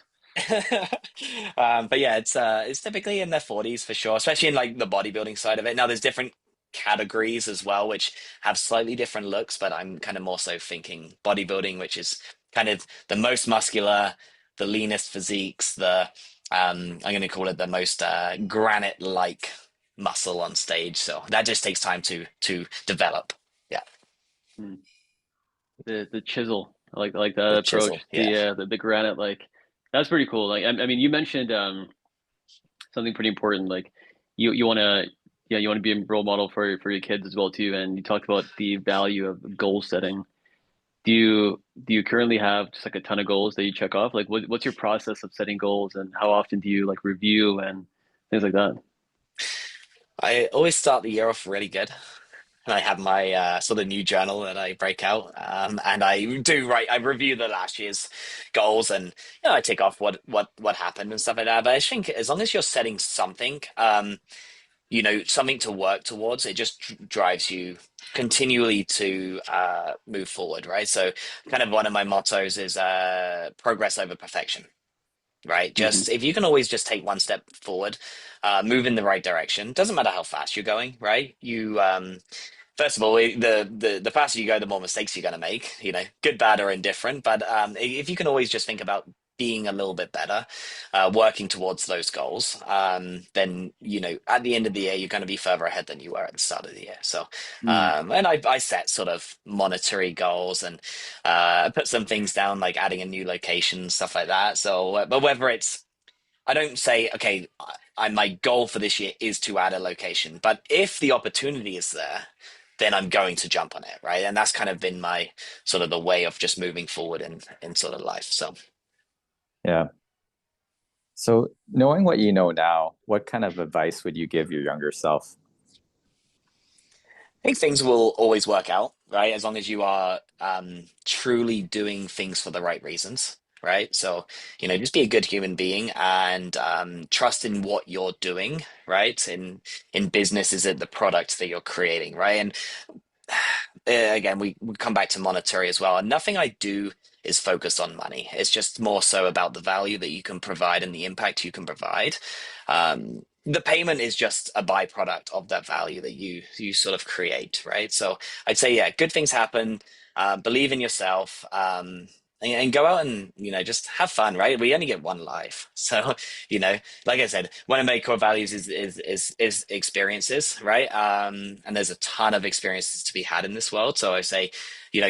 But yeah, it's typically in their 40s for sure, especially in like the bodybuilding side of it. Now there's different categories as well, which have slightly different looks, but I'm kind of more so thinking bodybuilding, which is kind of the most muscular, the leanest physiques, the I'm going to call it the most granite-like muscle on stage. So that just takes time to develop. Yeah, Mm. The chisel, I like the that approach. chisel. Yeah. The granite, that's pretty cool. I mean, you mentioned something pretty important. Like you want to, yeah, you want to be a role model for your kids as well too. And you talked about the value of goal setting. Do you currently have just like a ton of goals that you check off? Like what's your process of setting goals and how often do you like review and things like that? I always start the year off really good. And I have my sort of new journal that I break out, and I do write. I review the last year's goals, and I take off what happened and stuff like that. But I think as long as you're setting something, something to work towards, it just drives you continually to move forward, right? So, kind of one of my mottos is progress over perfection, right? Hmm. Just if you can always just take one step forward, move in the right direction. Doesn't matter how fast you're going, right? You First of all, the faster you go, the more mistakes you're going to make, good, bad, or indifferent. But if you can always just think about being a little bit better, working towards those goals, then, at the end of the year, you're going to be further ahead than you were at the start of the year. So, Mm. and I set sort of monetary goals and put some things down, like adding a new location, stuff like that. So, but whether it's I don't say, okay, my goal for this year is to add a location, but if the opportunity is there, then I'm going to jump on it, right? And that's kind of been my sort of the way of just moving forward in sort of life. So Yeah. So knowing what you know now, what kind of advice would you give your younger self? I think things will always work out, right? As long as you are truly doing things for the right reasons, right? So, just be a good human being and trust in what you're doing, right? In business, is it the product that you're creating, right? And again, we come back to monetary as well. And nothing I do is focused on money. It's just more so about the value that you can provide and the impact you can provide. The payment is just a byproduct of that value that you sort of create, right? So I'd say, yeah, good things happen. Believe in yourself. And go out and just have fun, right? We only get one life, so you know like I said, one of my core values is experiences, right? And there's a ton of experiences to be had in this world. So I say,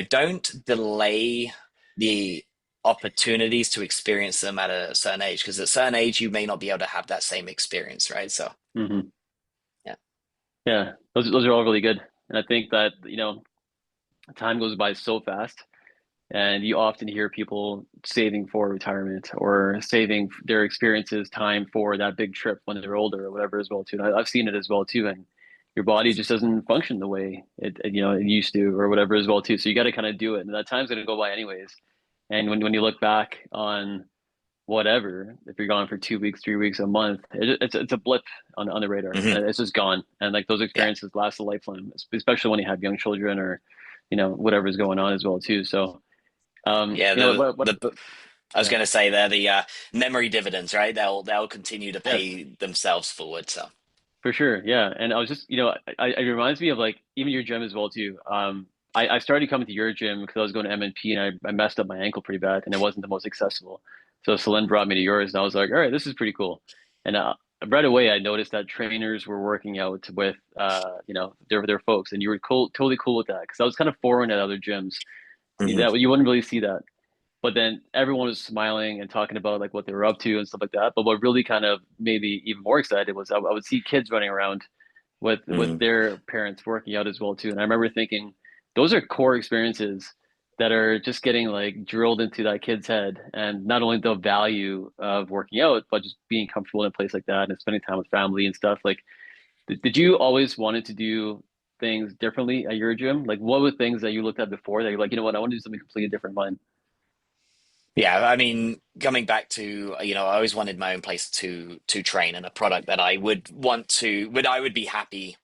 don't delay the opportunities to experience them at a certain age, because at a certain age you may not be able to have that same experience, right? So Hmm. yeah. Yeah, those are all really good. And I think that, time goes by so fast. And you often hear people saving for retirement or saving their experiences time for that big trip when they're older or whatever as well too. And I've seen it as well too. And your body just doesn't function the way it used to or whatever as well too. So you got to kind of do it. And that time's going to go by anyways. And when you look back on whatever, if you're gone for 2 weeks, 3 weeks, a month, it's a blip on the radar. Hmm. And it's just gone. And like those Yeah. experiences last a lifetime, especially when you have young children or, whatever's going on as well too. So, Yeah, what, I was yeah, going to say they're the memory dividends, right? They'll continue to yes, pay themselves forward. So for sure. Yeah. And I was just, it reminds me of like even your gym as well too. I started coming to your gym because I was going to MNP and I messed up my ankle pretty bad and it wasn't the most accessible. So Celine brought me to yours and I was like, all right, this is pretty cool. And right away I noticed that trainers were working out with, their folks and you were cool, totally cool with that because I was kind of foreign at other gyms. hmm That you wouldn't really see that. But then everyone was smiling and talking about like what they were up to and stuff like that. But what really kind of made me even more excited was I would see kids running around with hmm their parents working out as well too. And I remember thinking those are core experiences that are just getting like drilled into that kid's head. And not only the value of working out, but just being comfortable in a place like that and spending time with family and stuff. Like, did you always wanted to do things differently at your gym? Like, what were things that you looked at before that you're like, you know what, I want to do something completely different in mine? Yeah, I mean, coming back to, I always wanted my own place to train, and a product that I would be happy,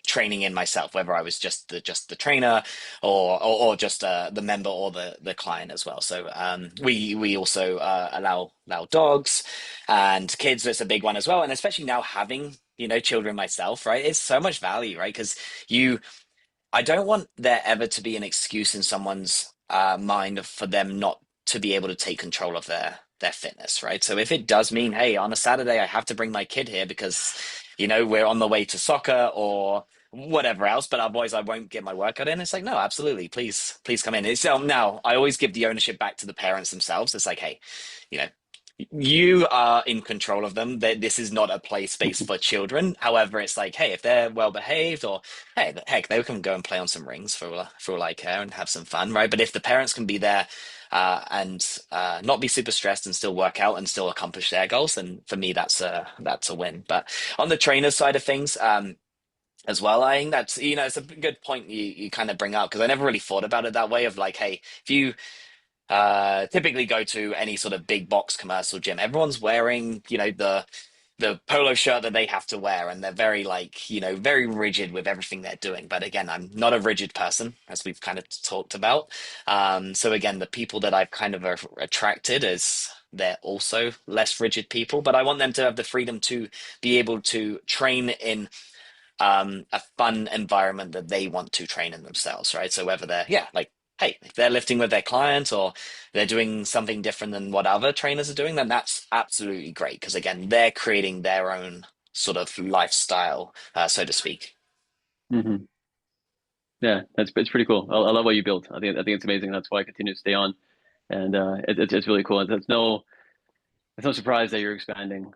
training in myself, whether I was just the trainer or just the member or the client as well. So we also allow dogs and kids. That's a big one as well, and especially now having children myself, right? It's so much value, right? Because you I don't want there ever to be an excuse in someone's mind for them not to be able to take control of their fitness, right? So if it does mean, hey, on a Saturday I have to bring my kid here because we're on the way to soccer or whatever else, but otherwise I won't get my workout in. It's like, no, absolutely, please come in. It's now I always give the ownership back to the parents themselves. It's like, hey, you know, you are in control of them. This is not a play space for children. However, it's like, hey, if they're well behaved, or hey, heck, they can go and play on some rings for all I care and have some fun, right? But if the parents can be there, and not be super stressed and still work out and still accomplish their goals. And for me, that's a win. But on the trainer side of things, as well, I think that's, it's a good point you kind of bring up, because I never really thought about it that way of like, hey, if you typically go to any sort of big box commercial gym, everyone's wearing, the polo shirt that they have to wear, and they're very like, very rigid with everything they're doing. But again, I'm not a rigid person, as we've kind of talked about. So again, the people that I've kind of attracted is they're also less rigid people, but I want them to have the freedom to be able to train in a fun environment that they want to train in themselves, right? So whether they're, yeah, like, hey, if they're lifting with their clients or they're doing something different than what other trainers are doing, then that's absolutely great. Because again, they're creating their own sort of lifestyle, so to speak. Mm-hmm. Yeah, it's pretty cool. I love what you built. I think it's amazing. That's why I continue to stay on, and it's really cool. It's no surprise that you're expanding.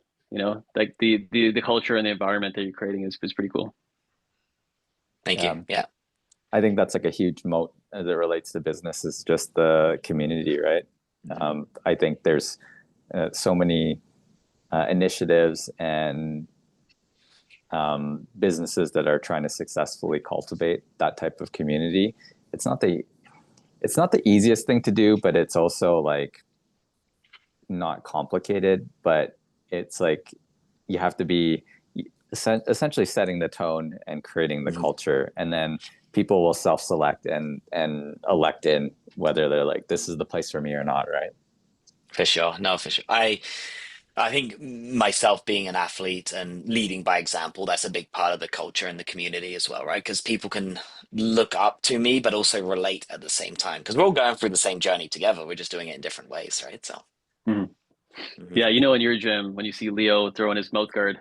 Like the culture and the environment that you're creating is pretty cool. Thank you. Yeah. I think that's like a huge moat as it relates to business, is just the community, right? I think there's so many initiatives and businesses that are trying to successfully cultivate that type of community. It's not the easiest thing to do, but it's also like not complicated, but it's like you have to be essentially setting the tone and creating the culture, and then people will self-select and elect in whether they're like, this is the place for me or not, right? For sure. No, for sure. I think myself being an athlete and leading by example, that's a big part of the culture and the community as well, right? Because people can look up to me, but also relate at the same time. Because we're all going through the same journey together. We're just doing it in different ways, right? So, Yeah, in your gym, when you see Leo throwing his mouth guard,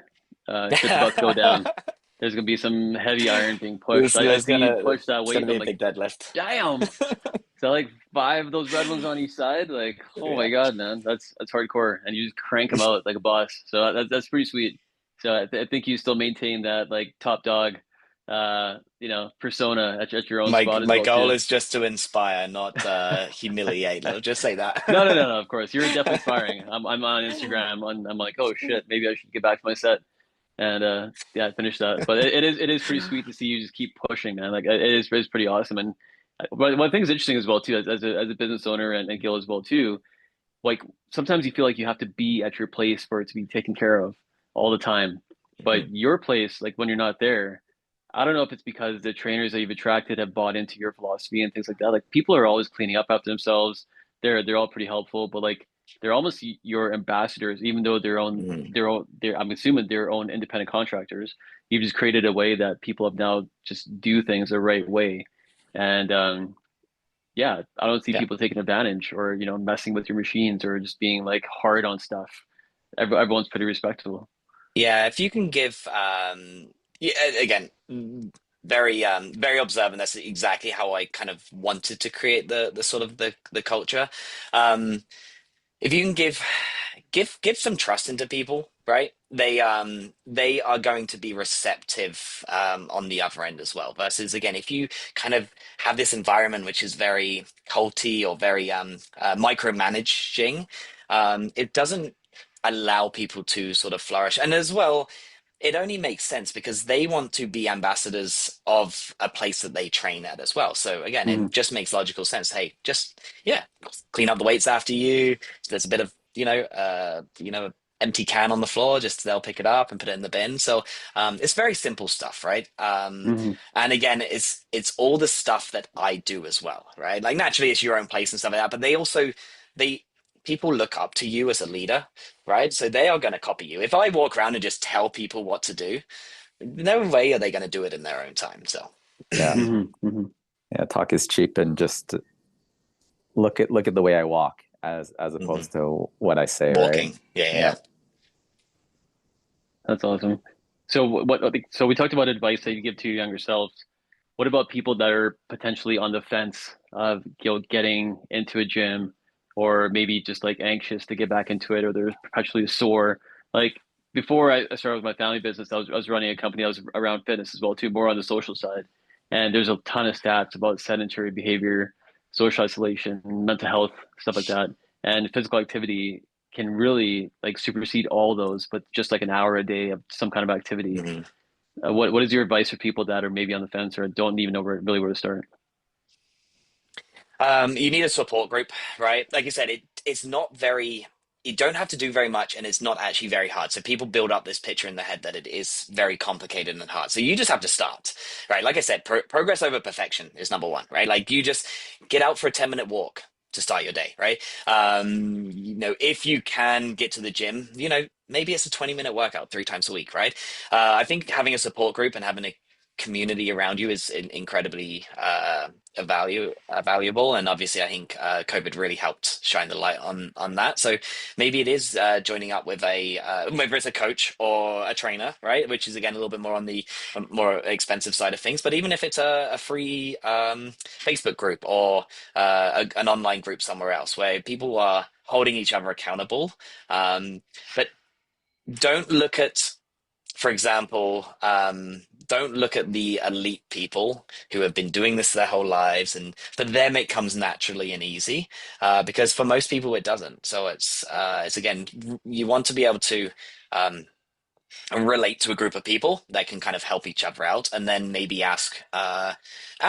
shit's about to go down. There's gonna be some heavy iron being pushed. I see you push that it's weight, gonna and be I'm a like, big deadlift. damn. So like 5 of those red ones on each side, like, oh my Yeah. God, man, that's hardcore, and you just crank them out like a boss. So that's pretty sweet. So I think you still maintain that like top dog, persona at your own My spot as my well goal too. is just to inspire, not humiliate. Let's just say No, no, that. no, no. Of course, you're definitely inspiring. I'm on Instagram. I'm like, oh shit, maybe I should get back to my set and yeah, finish that. But it is pretty sweet to see you just keep pushing, man. Like it's pretty awesome. And but one thing is interesting as well too, as a business owner and Gil as well too. Like sometimes you feel like you have to be at your place for it to be taken care of all the time. But your place, like when you're not there, I don't know if it's because the trainers that you've attracted have bought into your philosophy and things like that. Like people are always cleaning up after themselves. They're all pretty helpful, but like they're almost your ambassadors, even though they're I'm assuming their own independent contractors. You've just created a way that people have now just do things the right way. And yeah, I don't see Yeah. people taking advantage or, messing with your machines or just being like hard on stuff. Everyone's pretty respectful. Yeah, if you can give yeah, again, very observant. That's exactly how I kind of wanted to create the sort of the culture. Um if you can give some trust into people, right? They are going to be receptive on the other end as well. Versus again, if you kind of have this environment which is very culty or very micromanaging, it doesn't allow people to sort of flourish. And as well, it only makes sense because they want to be ambassadors of a place that they train at as well. So again, it Mhm. just makes logical sense. Hey, just yeah, clean up the weights after you. If there's a bit of empty can on the floor, just they'll pick it up and put it in the bin. So it's very simple stuff, right? Mhm. And again, it's all the stuff that I do as well, right? Like naturally, it's your own place and stuff like that. But they people look up to you as a leader, right? So they are going to copy you. If I walk around and just tell people what to do, no way are they going to do it in their own time. So Yeah. Mhm. Mhm. Yeah. Talk is cheap, and just look at the way I walk as opposed to what I say, right? walking, yeah, Yeah. That's awesome. So so we talked about advice that you give to your younger selves. What about people that are potentially on the fence of, getting into a gym, or maybe just like anxious to get back into it, or they're perpetually sore? Like before I started with my family business, I was running a company that was around fitness as well too, more on the social side. And there's a ton of stats about sedentary behavior, social isolation, mental health, stuff like that. And physical activity can really like supersede all those, but just like an hour a day of some kind of activity. Mhm. What is your advice for people that are maybe on the fence or don't even know where to start? You need a support group, right? Like I said, it's not very, you don't have to do very much and it's not actually very hard. So people build up this picture in their head that it is very complicated and hard. So you just have to start, right? Like I said, progress over perfection is number one, right? Like you just get out for a 10-minute walk to start your day, right? If you can get to the gym, maybe it's a 20-minute workout 3 times a week, right? I think having a support group and having a community around you is incredibly valuable, and obviously I think COVID really helped shine the light on that. So maybe it is joining up with whether it's a coach or a trainer, right, which is again a little bit more on the more expensive side of things, but even if it's a free Facebook group or an online group somewhere else where people are holding each other accountable, but don't look at, for example, don't look at the elite people who have been doing this their whole lives, and for them it comes naturally and easy, because for most people it doesn't. So it's again, you want to be able to um, and relate to a group of people that can kind of help each other out, and then maybe ask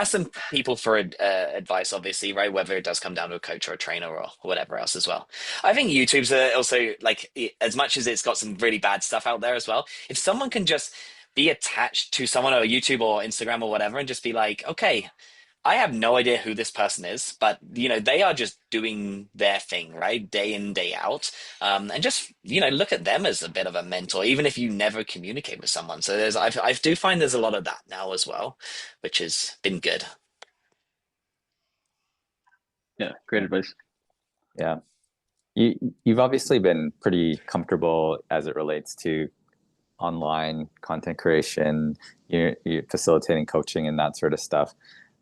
some people for advice, obviously, right, whether it does come down to a coach or a trainer or whatever else as well. I think YouTube's also, like, as much as it's got some really bad stuff out there as well, if someone can just be attached to someone or YouTube or Instagram or whatever and just be like, okay, I have no idea who this person is, but they are just doing their thing, right, day in, day out, and just look at them as a bit of a mentor, even if you never communicate with someone. So I do find there's a lot of that now as well, which has been good. Yeah, great advice. Yeah. You've obviously been pretty comfortable as it relates to online content creation, you're facilitating coaching and that sort of stuff.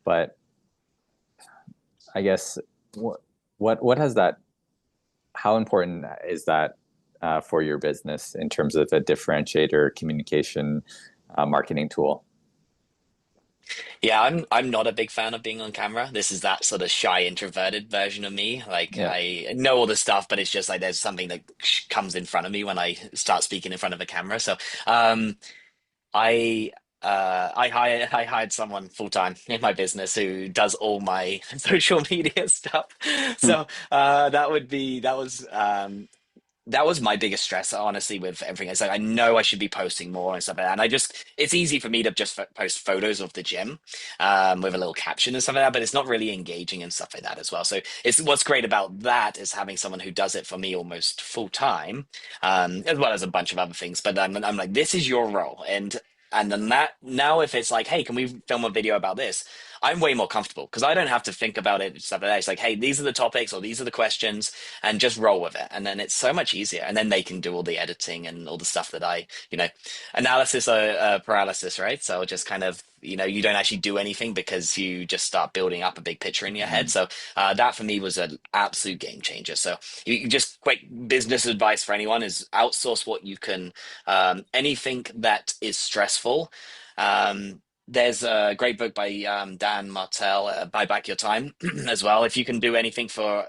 But I guess what has that? How important is that for your business in terms of a differentiator, communication, marketing tool? Yeah, I'm not a big fan of being on camera. This is that sort of shy, introverted version of me. Like Yeah. I know all the stuff, but it's just like there's something that comes in front of me when I start speaking in front of a camera. So um, I I hired someone full time in my business who does all my social media stuff. Hmm. So that was my biggest stress, honestly, with everything. It's like I know I should be posting more and stuff like that, and it's easy for me to just post photos of the gym with a little caption and stuff like that, but it's not really engaging and stuff like that as well. So it's what's great about that is having someone who does it for me almost full time, as well as a bunch of other things. But I'm like, this is your role, and then that now if it's like, hey, can we film a video about this? I'm way more comfortable because I don't have to think about it and stuff like that. It's like, hey, these are the topics or these are the questions, and just roll with it. And then it's so much easier. And then they can do all the editing and all the stuff that analysis paralysis, right? So just kind of, you don't actually do anything because you just start building up a big picture in your head. So that for me was an absolute game changer. So you just quick business advice for anyone is outsource what you can. Anything that is stressful. There's a great book by Dan Martell, Buy Back Your Time, as well. If you can do anything for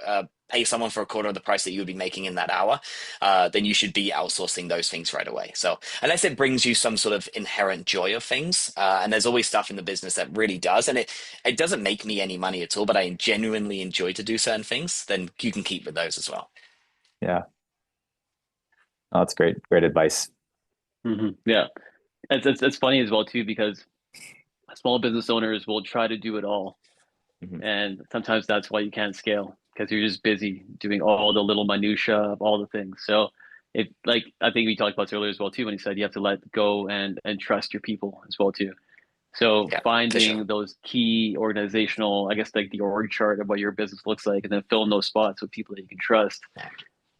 pay someone for a quarter of the price that you would be making in that hour, then you should be outsourcing those things right away. So unless it brings you some sort of inherent joy of things, and there's always stuff in the business that really does, and it doesn't make me any money at all, but I genuinely enjoy to do certain things, then you can keep with those as well. Yeah. Oh, that's great advice. Yeah, it's funny as well too because small business owners will try to do it all, and sometimes that's why you can't scale because you're just busy doing all the little minutia of all the things. So it like I think we talked about this earlier as well too when he said you have to let go and trust your people as well too. So Yeah, for sure. finding those key organizational, I guess like the org chart of what your business looks like, and then fill in those spots with people that you can trust.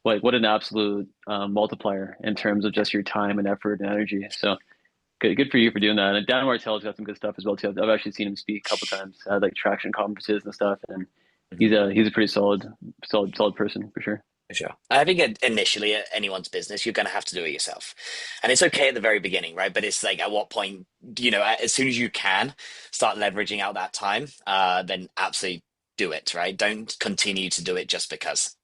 Like what an absolute multiplier in terms of just your time and effort and energy. So good for you for doing that. And Dan Martell's got some good stuff as well too. I've actually seen him speak a couple times at like traction conferences and stuff, and he's a pretty solid person for sure. For sure. I think initially at anyone's business, you're going to have to do it yourself. And it's okay at the very beginning, right? But it's like at what point, as soon as you can start leveraging out that time, then absolutely do it, right? Don't continue to do it just because.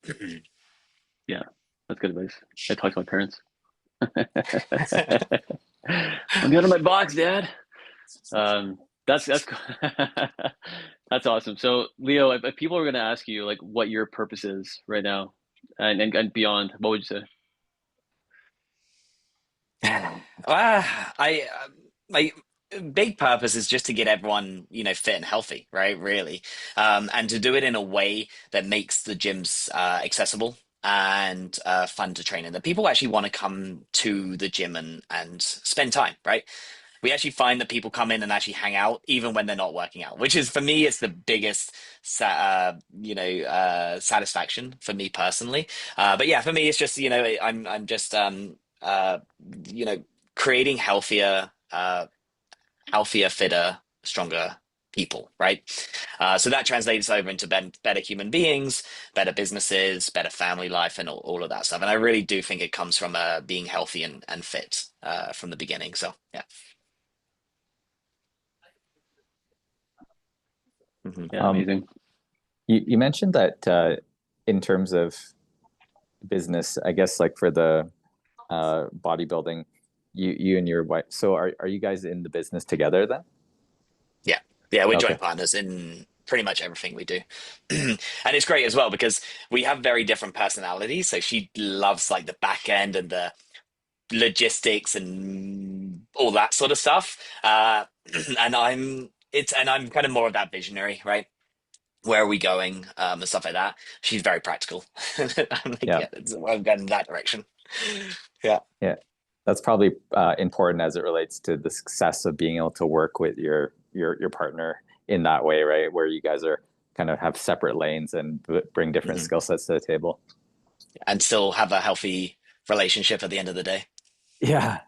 Yeah, that's good advice. I talk to my parents. I'm getting my box, Dad. That's that's awesome. So, Leo, if people are going to ask you like what your purpose is right now and beyond, what would you say? My big purpose is just to get everyone, fit and healthy, right? Really, and to do it in a way that makes the gyms accessible and fun to train in. That people actually want to come to the gym and spend time, right? We actually find that people come in and actually hang out even when they're not working out, which is for me is the biggest satisfaction for me personally. But yeah, for me it's just I'm just uh you know creating healthier, fitter, stronger people, right? So that translates over into better human beings, better businesses, better family life, and all of that stuff. And I really do think it comes from being healthy and fit from the beginning. So yeah. Mhm. Yeah, amazing. You mentioned that in terms of business, I guess like for the bodybuilding, you and your wife. So are you guys in the business together then? Yeah. Yeah, we're Okay. joint partners in pretty much everything we do. And it's great as well because we have very different personalities. So she loves like the back end and the logistics and all that sort of stuff. And I'm kind of more of that visionary, right? Where are we going? And stuff like that. She's very practical. I'm like, Yeah. yeah, I'm going in that direction. Yeah. Yeah. That's probably important as it relates to the success of being able to work with your partner in that way, right? Where you guys are kind of have separate lanes and bring different Mhm. skill sets to the table. And still have a healthy relationship at the end of the day. Yeah.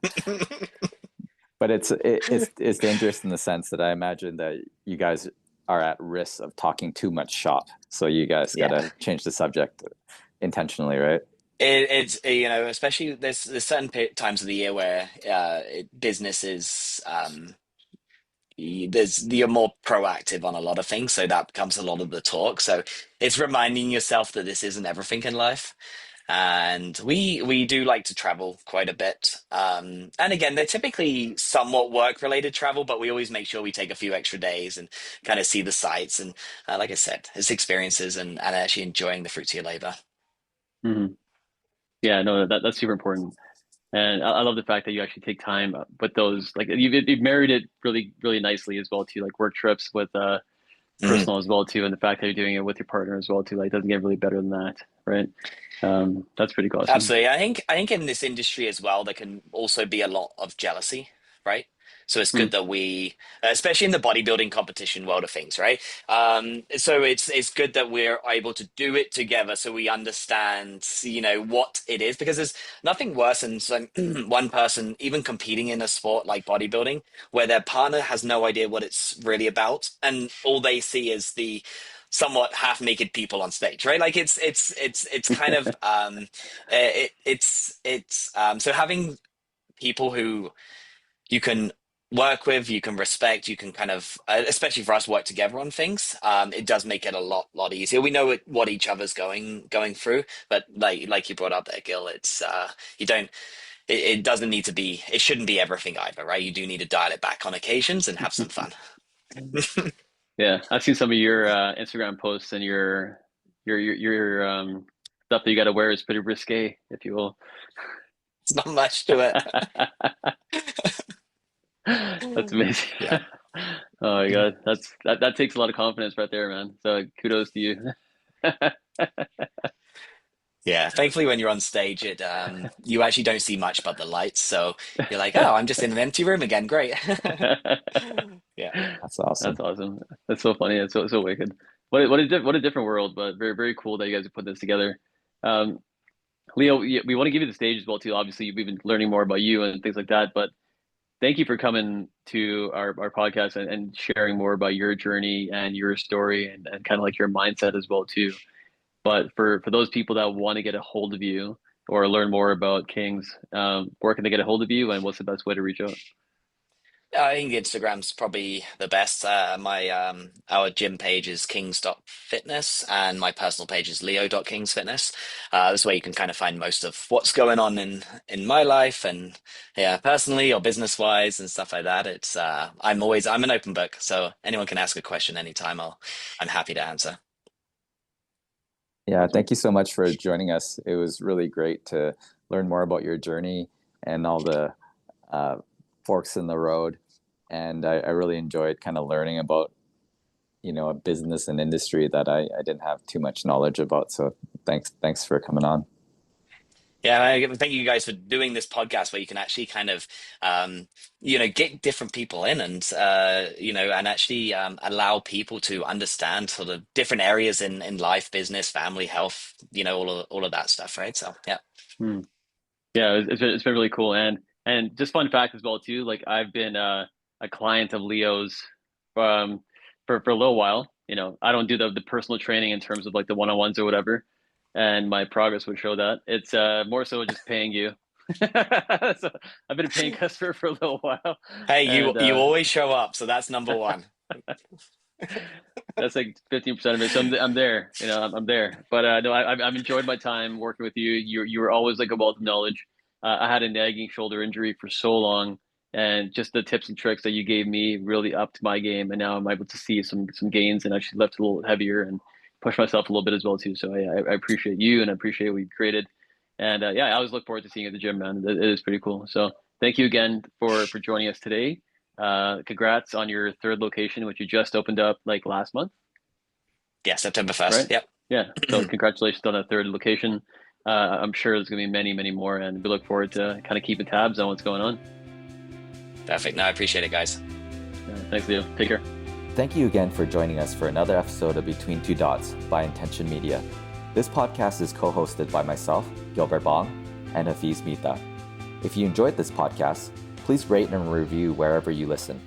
But it's dangerous in the sense that I imagine that you guys are at risk of talking too much shop. So you guys got Yeah. to change the subject intentionally, right? It's especially there's certain times of the year where business is you're more proactive on a lot of things, so that becomes a lot of the talk. So it's reminding yourself that this isn't everything in life, and we do like to travel quite a bit. And again, they're typically somewhat work related travel, but we always make sure we take a few extra days and kind of see the sights. And like I said, it's experiences and actually enjoying the fruits of your labor. Hmm. Yeah, no, that's super important. And I love the fact that you actually take time with those, like you've married it really, really nicely as well too, like work trips with Mhm. personal as well too, and the fact that you're doing it with your partner as well too, like doesn't get really better than that, right? That's pretty awesome. Absolutely. I think in this industry as well, there can also be a lot of jealousy, right? So it's good Mm. that we, especially in the bodybuilding competition world of things, right? So it's good that we're able to do it together, so we understand, what it is, because there's nothing worse than one person even competing in a sport like bodybuilding, where their partner has no idea what it's really about, and all they see is the somewhat half naked people on stage, right? Like it's kind of so having people who you can work with, you can respect, you can kind of especially for us work together on things. It does make it a lot easier. We know what each other's going through, but like you brought up there, Gil, it's you don't. It doesn't need to be. It shouldn't be everything either, right? You do need to dial it back on occasions and have some fun. Yeah, I've seen some of your Instagram posts and your stuff that you got to wear is pretty risque, if you will. It's not much to it. That's amazing. Yeah. Oh my God, that takes a lot of confidence right there, man. So kudos to you. Yeah, thankfully when you're on stage, it you actually don't see much but the lights, so you're like, oh, I'm just in an empty room again. Great. Yeah. That's awesome. That's awesome. That's so funny. That's so wicked. What a different world, but very very cool that you guys have put this together. Um, Leo, we want to give you the stage as well too. Obviously, we've been learning more about you and things like that, but thank you for coming to our podcast and sharing more about your journey and your story and kind of like your mindset as well too. But for those people that want to get a hold of you or learn more about Kings, where can they get a hold of you and what's the best way to reach out? I think Instagram's probably the best. Our gym page is kings.fitness and my personal page is leo.kingsfitness. This is where you can kind of find most of what's going on in my life and yeah, personally or business wise and stuff like that. It's I'm an open book, so anyone can ask a question anytime. I'm happy to answer. Yeah, thank you so much for joining us. It was really great to learn more about your journey and all the forks in the road. And I really enjoyed kind of learning about, a business and industry that I didn't have too much knowledge about. So thanks for coming on. Yeah, thank you guys for doing this podcast where you can actually kind of, get different people in and actually allow people to understand sort of different areas in life, business, family, health, all of that stuff, right? So, yeah. Yeah, it's been really cool. And just fun fact as well too, like I've been a client of Leo's for a little while. I don't do the personal training in terms of like the one-on-ones or whatever, and my progress would show that. It's more so just paying you. So I've been a paying customer for a little while, Hey, and you always show up, so that's number one. that's like 15% of it. So I'm there. I'm there. But no, I've enjoyed my time working with you. You were always like a wealth of knowledge. I had a nagging shoulder injury for so long, and just the tips and tricks that you gave me really upped my game. And now I'm able to see some gains and actually lift a little heavier and push myself a little bit as well too. So I appreciate you and I appreciate what you've created. And yeah, I always look forward to seeing you at the gym, man. It is pretty cool. So thank you again for joining us today. Congrats on your third location, which you just opened up like last month. Yeah, September 1st. Right? Yep. Yeah. So congratulations on a third location. I'm sure there's going to be many, many more, and we look forward to kind of keeping tabs on what's going on. Perfect. No, I appreciate it, guys. Thanks, Leo. Take care. Thank you again for joining us for another episode of Between Two Dots by Intention Media. This podcast is co-hosted by myself, Gilbert Bong, and Hafiz Mita. If you enjoyed this podcast, please rate and review wherever you listen.